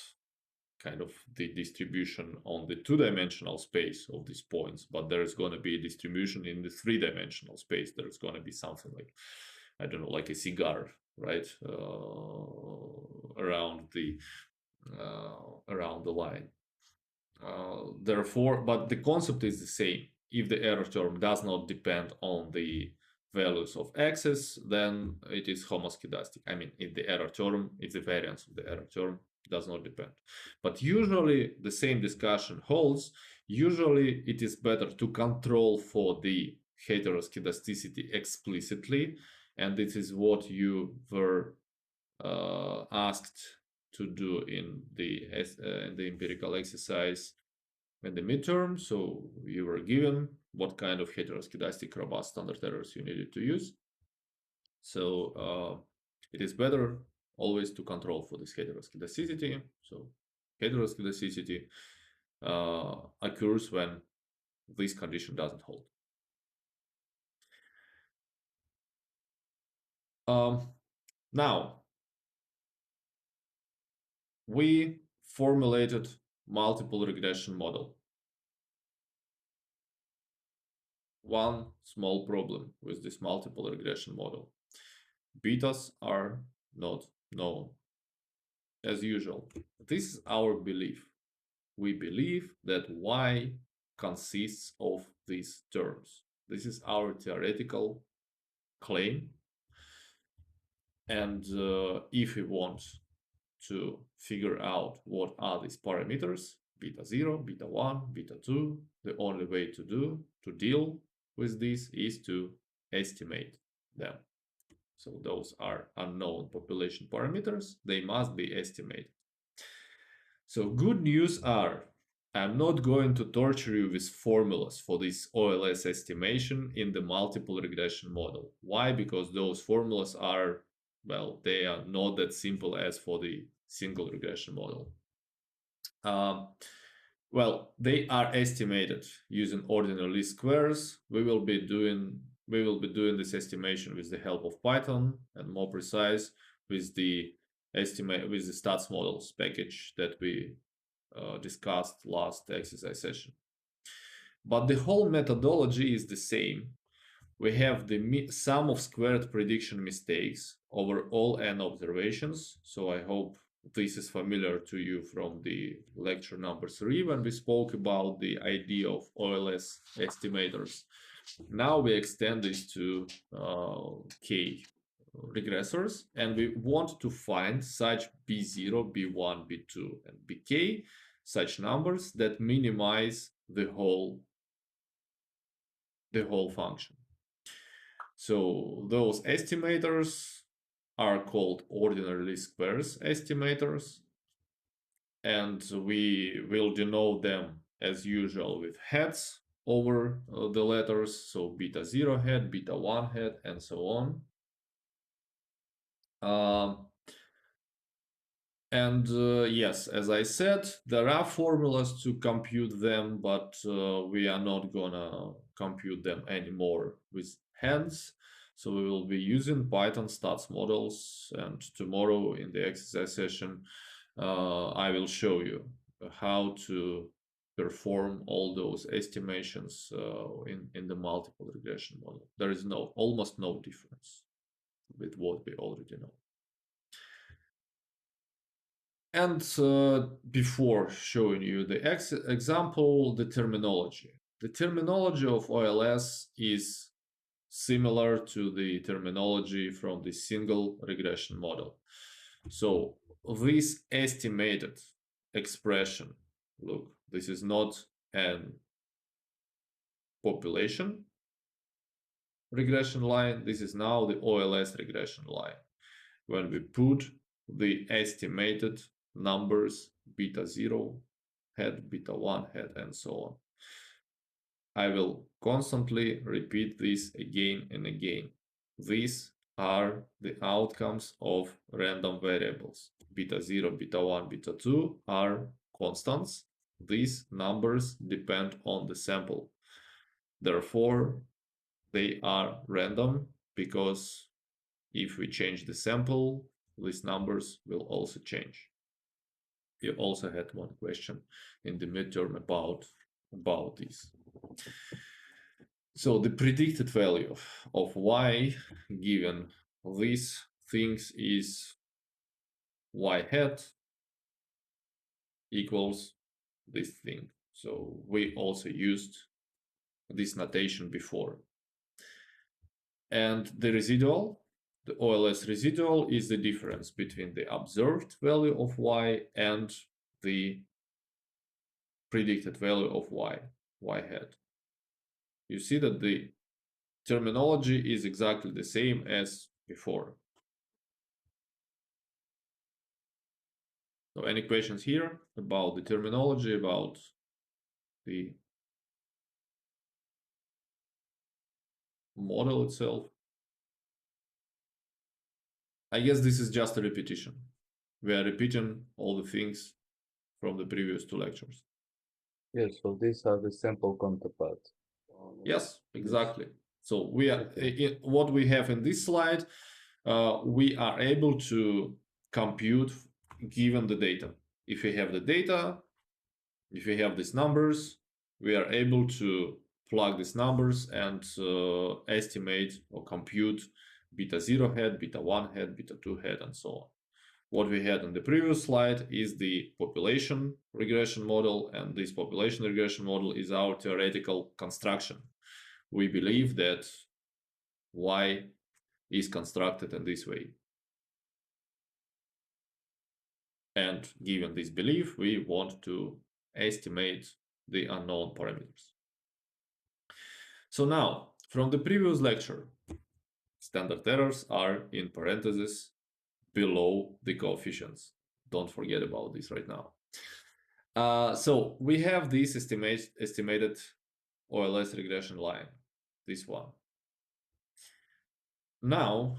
[SPEAKER 1] kind of the distribution on the two-dimensional space of these points, but there is going to be a distribution in the three-dimensional space. There is going to be something like, I don't know, like a cigar, right, around the line. Therefore, but the concept is the same. If the error term does not depend on the values of x's, then it is homoskedastic. I mean, if the variance of the error term does not depend. But usually the same discussion holds. Usually it is better to control for the heteroskedasticity explicitly, and this is what you were asked to do in the empirical exercise in the midterm. So you were given what kind of heteroskedastic robust standard errors you needed to use. So it is better always to control for this heteroskedasticity. So heteroskedasticity occurs when this condition doesn't hold. Now, we formulated multiple regression model. One small problem with this multiple regression model. Betas are not known. As usual, this is our belief. We believe that y consists of these terms. This is our theoretical claim. And if we want to figure out what are these parameters, beta 0, beta 1, beta 2, the only way to deal with this is to estimate them. So those are unknown population parameters. They must be estimated. So good news are, I'm not going to torture you with formulas for this OLS estimation in the multiple regression model. Why? Because those formulas are, well, they are not that simple as for the single regression model. Well, they are estimated using ordinary least squares. We will be doing this estimation with the help of Python, and more precise with the stats models package that we discussed last exercise session. But the whole methodology is the same. We have the sum of squared prediction mistakes over all n observations. So I hope this is familiar to you from the lecture number 3 when we spoke about the idea of OLS estimators. Now we extend this to K regressors, and we want to find such B0, B1, B2, and Bk, such numbers that minimize the whole function. So those estimators are called ordinary least squares estimators, and we will denote them as usual with heads over the letters, so beta 0 head, beta 1 head, and so on. Yes, as I said, there are formulas to compute them, but we are not gonna compute them anymore with hands. So we will be using Python stats models, and tomorrow in the exercise session, I will show you how to perform all those estimations in the multiple regression model. There is almost no difference with what we already know. And before showing you the example, the terminology. The terminology of OLS is similar to the terminology from the single regression model. So this estimated expression, look, this is not an population regression line. This is now the OLS regression line. When we put the estimated numbers beta 0 head, beta 1 head, and so on. I will constantly repeat this again and again. These are the outcomes of random variables. Beta 0, beta 1, beta 2 are constants. These numbers depend on the sample. Therefore, they are random because if we change the sample, these numbers will also change. You also had one question in the midterm about this. So the predicted value of y given these things is y hat equals this thing. So we also used this notation before. And the residual, the OLS residual, is the difference between the observed value of y and the predicted value of y hat. You see that the terminology is exactly the same as before. So any questions here about the terminology, about the model itself? I guess this is just a repetition. We are repeating all the things from the previous 2 lectures.
[SPEAKER 2] Yes, so these are the sample counterparts.
[SPEAKER 1] Yes, exactly. So we are
[SPEAKER 2] Okay.
[SPEAKER 1] what we have in this slide. We are able to compute given the data. If we have the data, if we have these numbers, we are able to plug these numbers and estimate or compute beta 0 head, beta 1 head, beta 2 head, and so on. What we had on the previous slide is the population regression model, and this population regression model is our theoretical construction. We believe that Y is constructed in this way. And given this belief, we want to estimate the unknown parameters. So now, from the previous lecture, standard errors are in parentheses below the coefficients. Don't forget about this right now. So we have this estimated OLS regression line, this one. Now,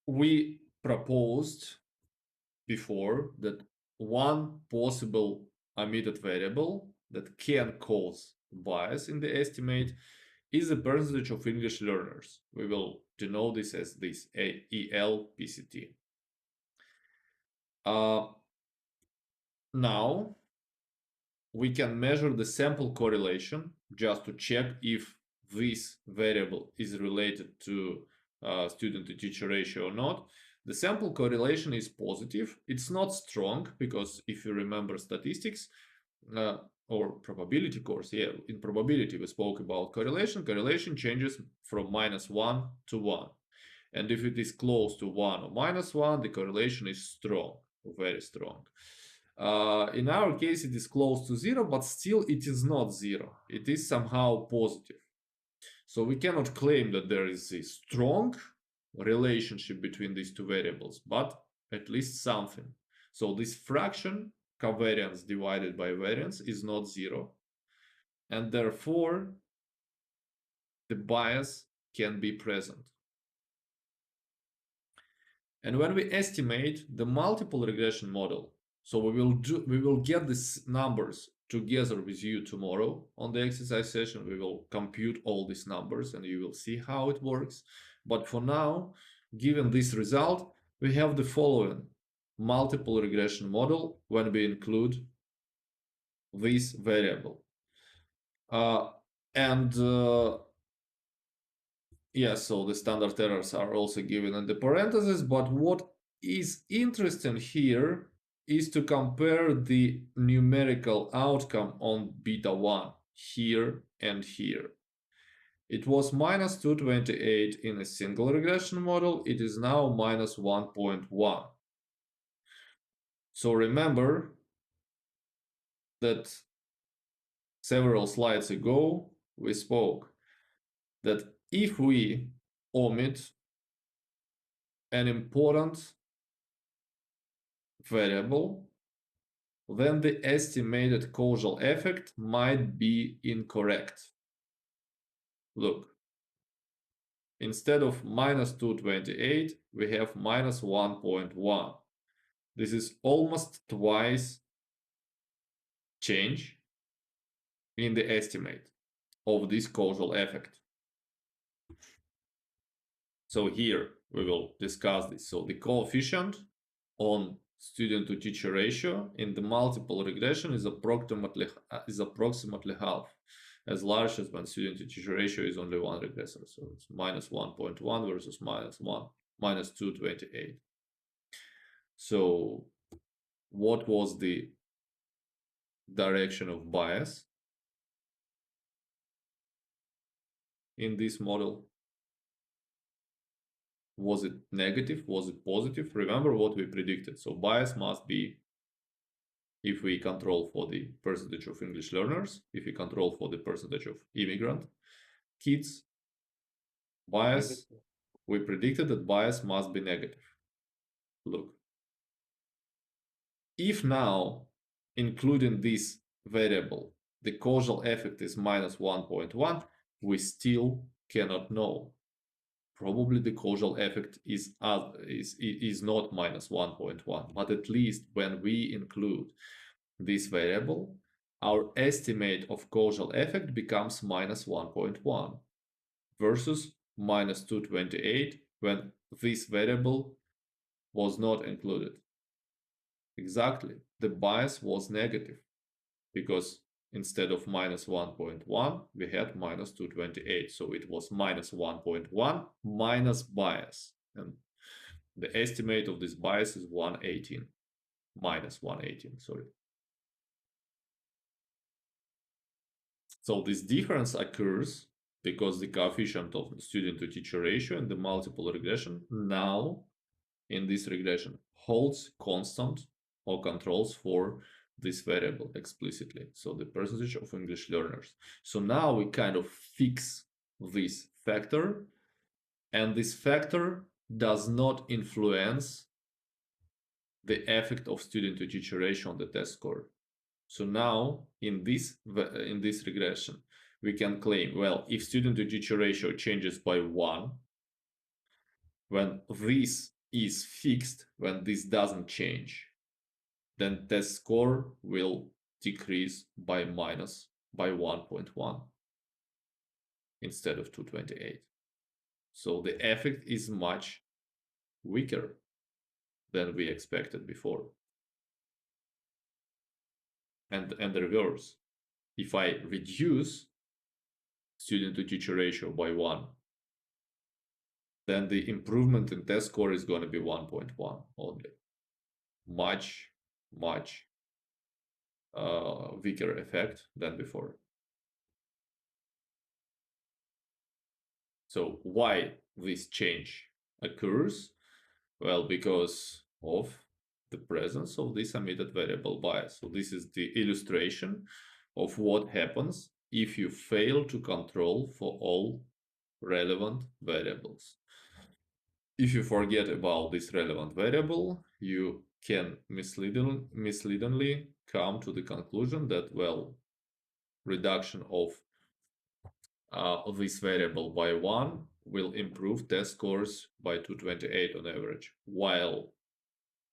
[SPEAKER 1] we proposed before that one possible omitted variable that can cause bias in the estimate is the percentage of English learners. We will denote this as this ELPCT. Now, we can measure the sample correlation just to check if this variable is related to student-to-teacher ratio or not. The sample correlation is positive. It's not strong because if you remember statistics or probability course, yeah, in probability we spoke about correlation. Correlation changes from -1 to 1. And if it is close to 1 or -1, the correlation is strong, very strong. In our case, it is close to 0, but still it is not 0. It is somehow positive. So we cannot claim that there is a strong relationship between these two variables, but at least something. So this fraction, covariance divided by variance, is not 0. And therefore, the bias can be present. And when we estimate the multiple regression model, so we will get these numbers together with you tomorrow on the exercise session. We will compute all these numbers and you will see how it works. But for now, given this result, we have the following multiple regression model when we include this variable. Yeah, so the standard errors are also given in the parentheses, but what is interesting here is to compare the numerical outcome on beta 1 here and here. It was -228 in a single regression model. It is now -1.1. So remember that several slides ago we spoke that if we omit an important variable, then the estimated causal effect might be incorrect. Look, instead of -228, we have -1.1. This is almost twice change in the estimate of this causal effect. So here we will discuss this. So the coefficient on student-to-teacher ratio in the multiple regression is approximately half, as large as when student-to-teacher ratio is only one regressor. So it's -1.1 versus -228. So what was the direction of bias in this model? Was it negative? Was it positive? Remember what we predicted. So bias must be if we control for the percentage of English learners, if we control for the percentage of immigrant kids, bias, we predicted that bias must be negative. Look, if now, including this variable, the causal effect is -1.1, we still cannot know. Probably the causal effect is not -1.1, but at least when we include this variable, our estimate of causal effect becomes minus 1.1 versus minus 228 when this variable was not included. Exactly, the bias was negative because instead of minus 1.1, we had minus 228. So it was minus 1.1 minus bias. And the estimate of this bias is 118, minus 118, sorry. So this difference occurs because the coefficient of the student to teacher ratio in the multiple regression now in this regression holds constant or controls for this variable explicitly. So the percentage of English learners. So now we kind of fix this factor, and this factor does not influence the effect of student to teacher ratio on the test score. So now in this regression, we can claim, well, if student to teacher ratio changes by 1, when this is fixed, when this doesn't change, then test score will decrease by 1.1 instead of 228. So the effect is much weaker than we expected before. And the reverse. If I reduce student to teacher ratio by 1, then the improvement in test score is going to be 1.1 only. Much weaker effect than before. So why this change occurs? Well, because of the presence of this omitted variable bias. So this is the illustration of what happens if you fail to control for all relevant variables. If you forget about this relevant variable, you can misleadingly come to the conclusion that, well, reduction of this variable by 1 will improve test scores by 228 on average, while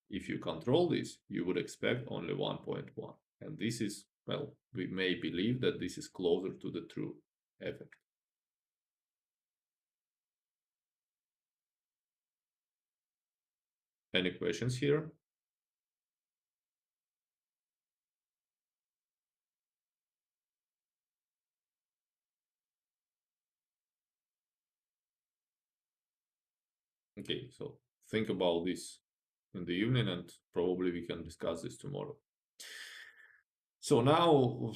[SPEAKER 1] if you control this, you would expect only 1.1. And this is, well, we may believe that this is closer to the true effect. Any questions here? Okay, so think about this in the evening and probably we can discuss this tomorrow. So now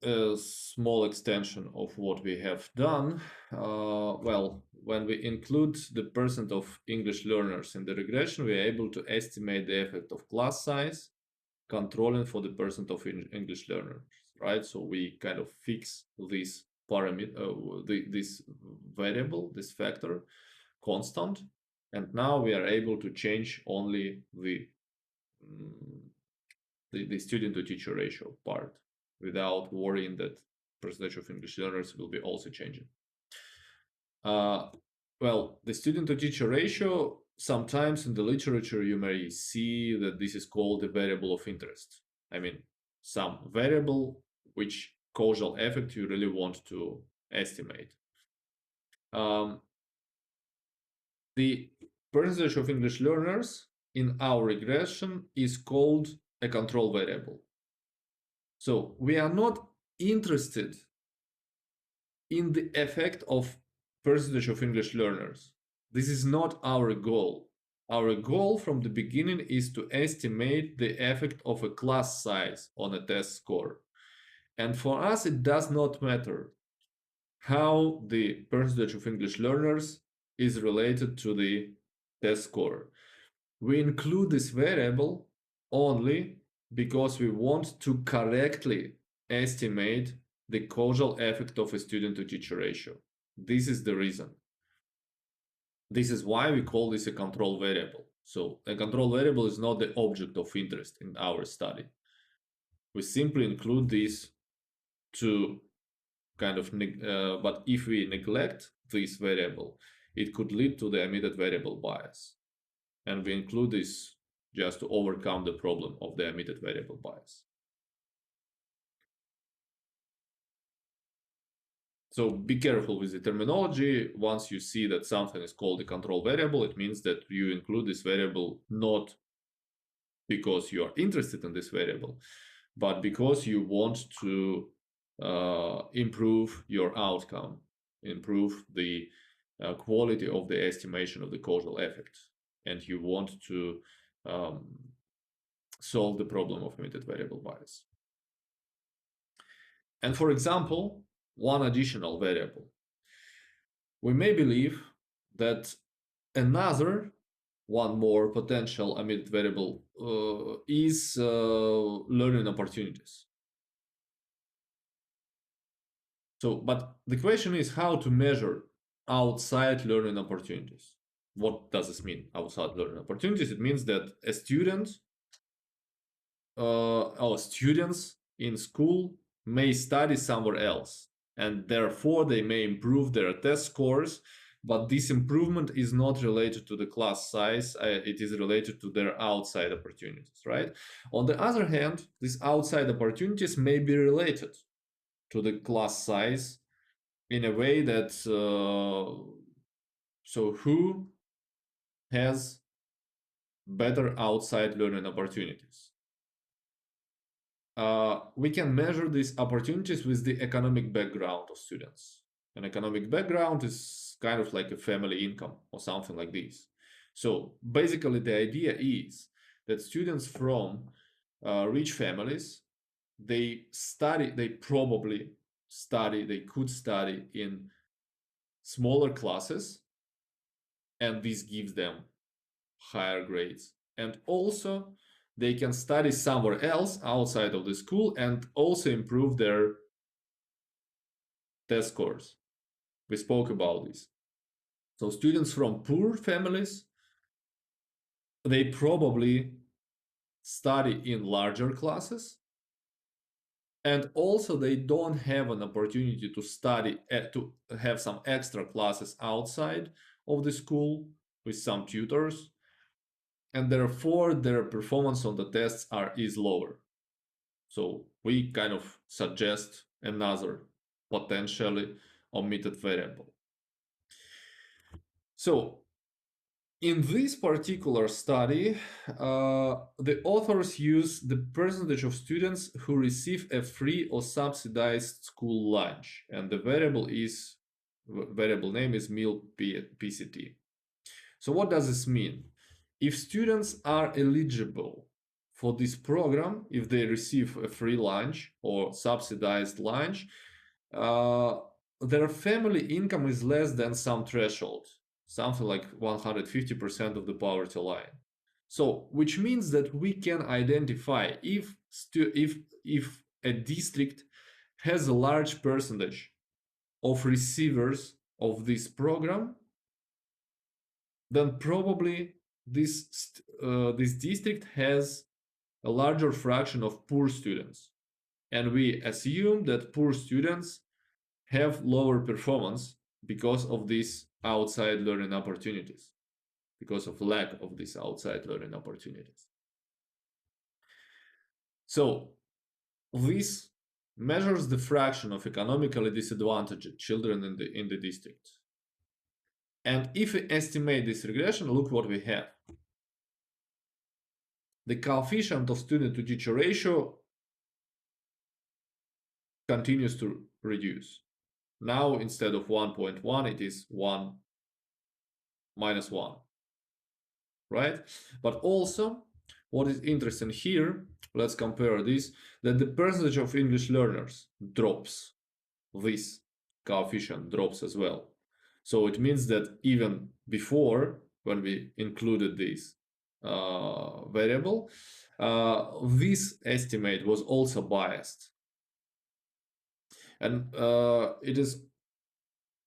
[SPEAKER 1] a small extension of what we have done. Well, when we include the percent of English learners in the regression, we are able to estimate the effect of class size, controlling for the percent of English learners, right? So we kind of fix this parameter, this variable, this factor, constant, and now we are able to change only the student to teacher ratio part without worrying that percentage of English learners will be also changing. Well, the student to teacher ratio, sometimes in the literature you may see that this is called the variable of interest. I mean, some variable which causal effect you really want to estimate. The percentage of English learners in our regression is called a control variable. So we are not interested in the effect of percentage of English learners. This is not our goal. Our goal from the beginning is to estimate the effect of a class size on a test score. And for us, it does not matter how the percentage of English learners is related to the test score. We include this variable only because we want to correctly estimate the causal effect of a student to teacher ratio. This is the reason. This is why we call this a control variable. So a control variable is not the object of interest in our study. We simply include this to kind of, but if we neglect this variable, it could lead to the omitted variable bias. And we include this just to overcome the problem of the omitted variable bias. So be careful with the terminology. Once you see that something is called a control variable, it means that you include this variable not because you are interested in this variable, but because you want to improve your outcome, improve the quality of the estimation of the causal effect, and you want to solve the problem of omitted variable bias. And for example, one additional variable. We may believe that one more potential omitted variable is learning opportunities. So, but the question is how to measure outside learning opportunities. What does this mean, outside learning opportunities? It means that a student or students in school may study somewhere else, and therefore they may improve their test scores, but this improvement is not related to the class size, it is related to their outside opportunities, right? On the other hand, these outside opportunities may be related to the class size in a way that, so who has better outside learning opportunities? We can measure these opportunities with the economic background of students. An economic background is kind of like a family income or something like this. So basically the idea is that students from rich families, they could study in smaller classes, and this gives them higher grades. And also they can study somewhere else outside of the school and also improve their test scores. We spoke about this. So students from poor families, they probably study in larger classes, and also they don't have an opportunity to study, to have some extra classes outside of the school with some tutors, and therefore their performance on the tests is lower. So we kind of suggest another potentially omitted variable. So in this particular study, the authors use the percentage of students who receive a free or subsidized school lunch, and the variable name is meal PCT. So what does this mean? If students are eligible for this program, if they receive a free lunch or subsidized lunch, their family income is less than some threshold, something like 150% of the poverty line. So, which means that we can identify if a district has a large percentage of receivers of this program, then probably this district has a larger fraction of poor students. And we assume that poor students have lower performance because of these outside learning opportunities, because of lack of these outside learning opportunities. So this measures the fraction of economically disadvantaged children in the district. And if we estimate this regression, look what we have. The coefficient of student to teacher ratio continues to reduce. Now, instead of 1.1, it is 1 minus 1, right? But also, what is interesting here, let's compare this, that the percentage of English learners drops. This coefficient drops as well. So it means that even before, when we included this variable, this estimate was also biased. And it is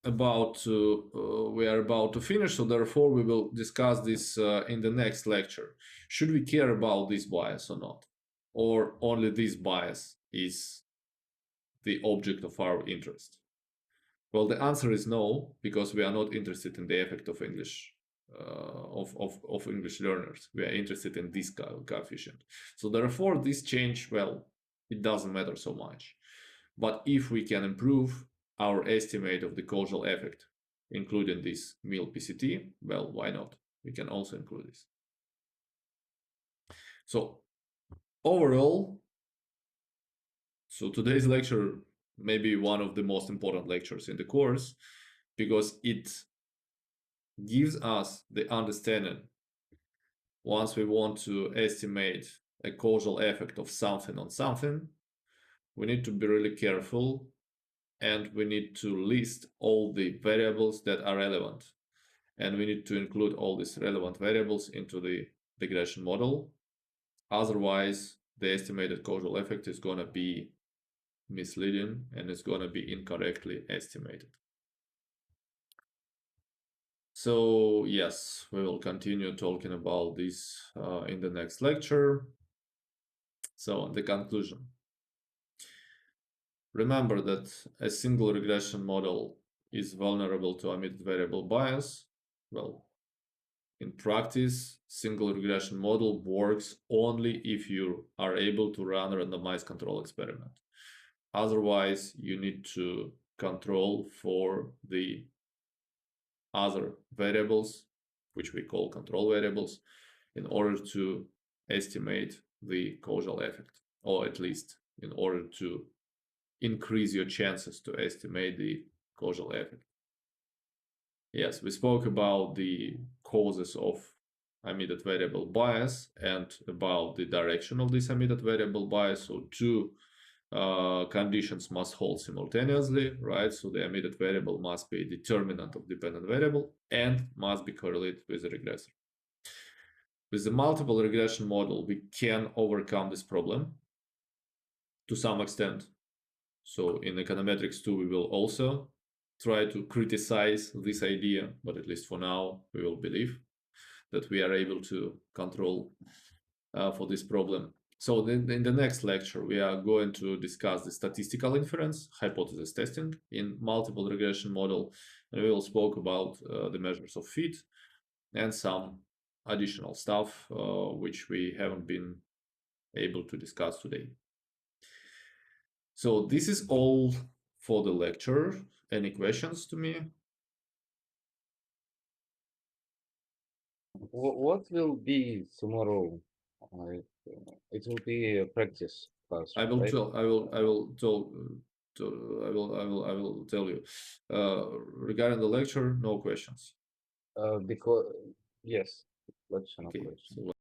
[SPEAKER 1] we are about to finish, so therefore we will discuss this in the next lecture. Should we care about this bias or not? Or only this bias is the object of our interest? Well, the answer is no, because we are not interested in the effect of English of English learners. We are interested in this coefficient. So therefore, this change, well, it doesn't matter so much. But if we can improve our estimate of the causal effect, including this MIL PCT, well, why not? We can also include this. So overall, so today's lecture may be one of the most important lectures in the course because it gives us the understanding once we want to estimate a causal effect of something on something, we need to be really careful and we need to list all the variables that are relevant. And we need to include all these relevant variables into the regression model. Otherwise, the estimated causal effect is going to be misleading and it's going to be incorrectly estimated. So yes, we will continue talking about this in the next lecture. So the conclusion. Remember that a single regression model is vulnerable to omitted variable bias. Well, in practice, single regression model works only if you are able to run a randomized control experiment. Otherwise, you need to control for the other variables, which we call control variables, in order to estimate the causal effect, or at least in order to increase your chances to estimate the causal effect. Yes, we spoke about the causes of omitted variable bias and about the direction of this omitted variable bias. So two conditions must hold simultaneously, right? So the omitted variable must be a determinant of dependent variable and must be correlated with the regressor. With the multiple regression model, we can overcome this problem to some extent. So in Econometrics 2, we will also try to criticize this idea, but at least for now, we will believe that we are able to control for this problem. So in the next lecture, we are going to discuss the statistical inference, hypothesis testing in multiple regression model, and we will spoke about the measures of fit and some additional stuff which we haven't been able to discuss today. So this is all for the lecture. Any questions to me?
[SPEAKER 2] What will be tomorrow? It will be a practice class.
[SPEAKER 1] I will
[SPEAKER 2] right?
[SPEAKER 1] tell. I will tell you. Regarding the lecture, no questions.
[SPEAKER 2] Because yes, let's no
[SPEAKER 1] Okay.
[SPEAKER 2] question.
[SPEAKER 1] So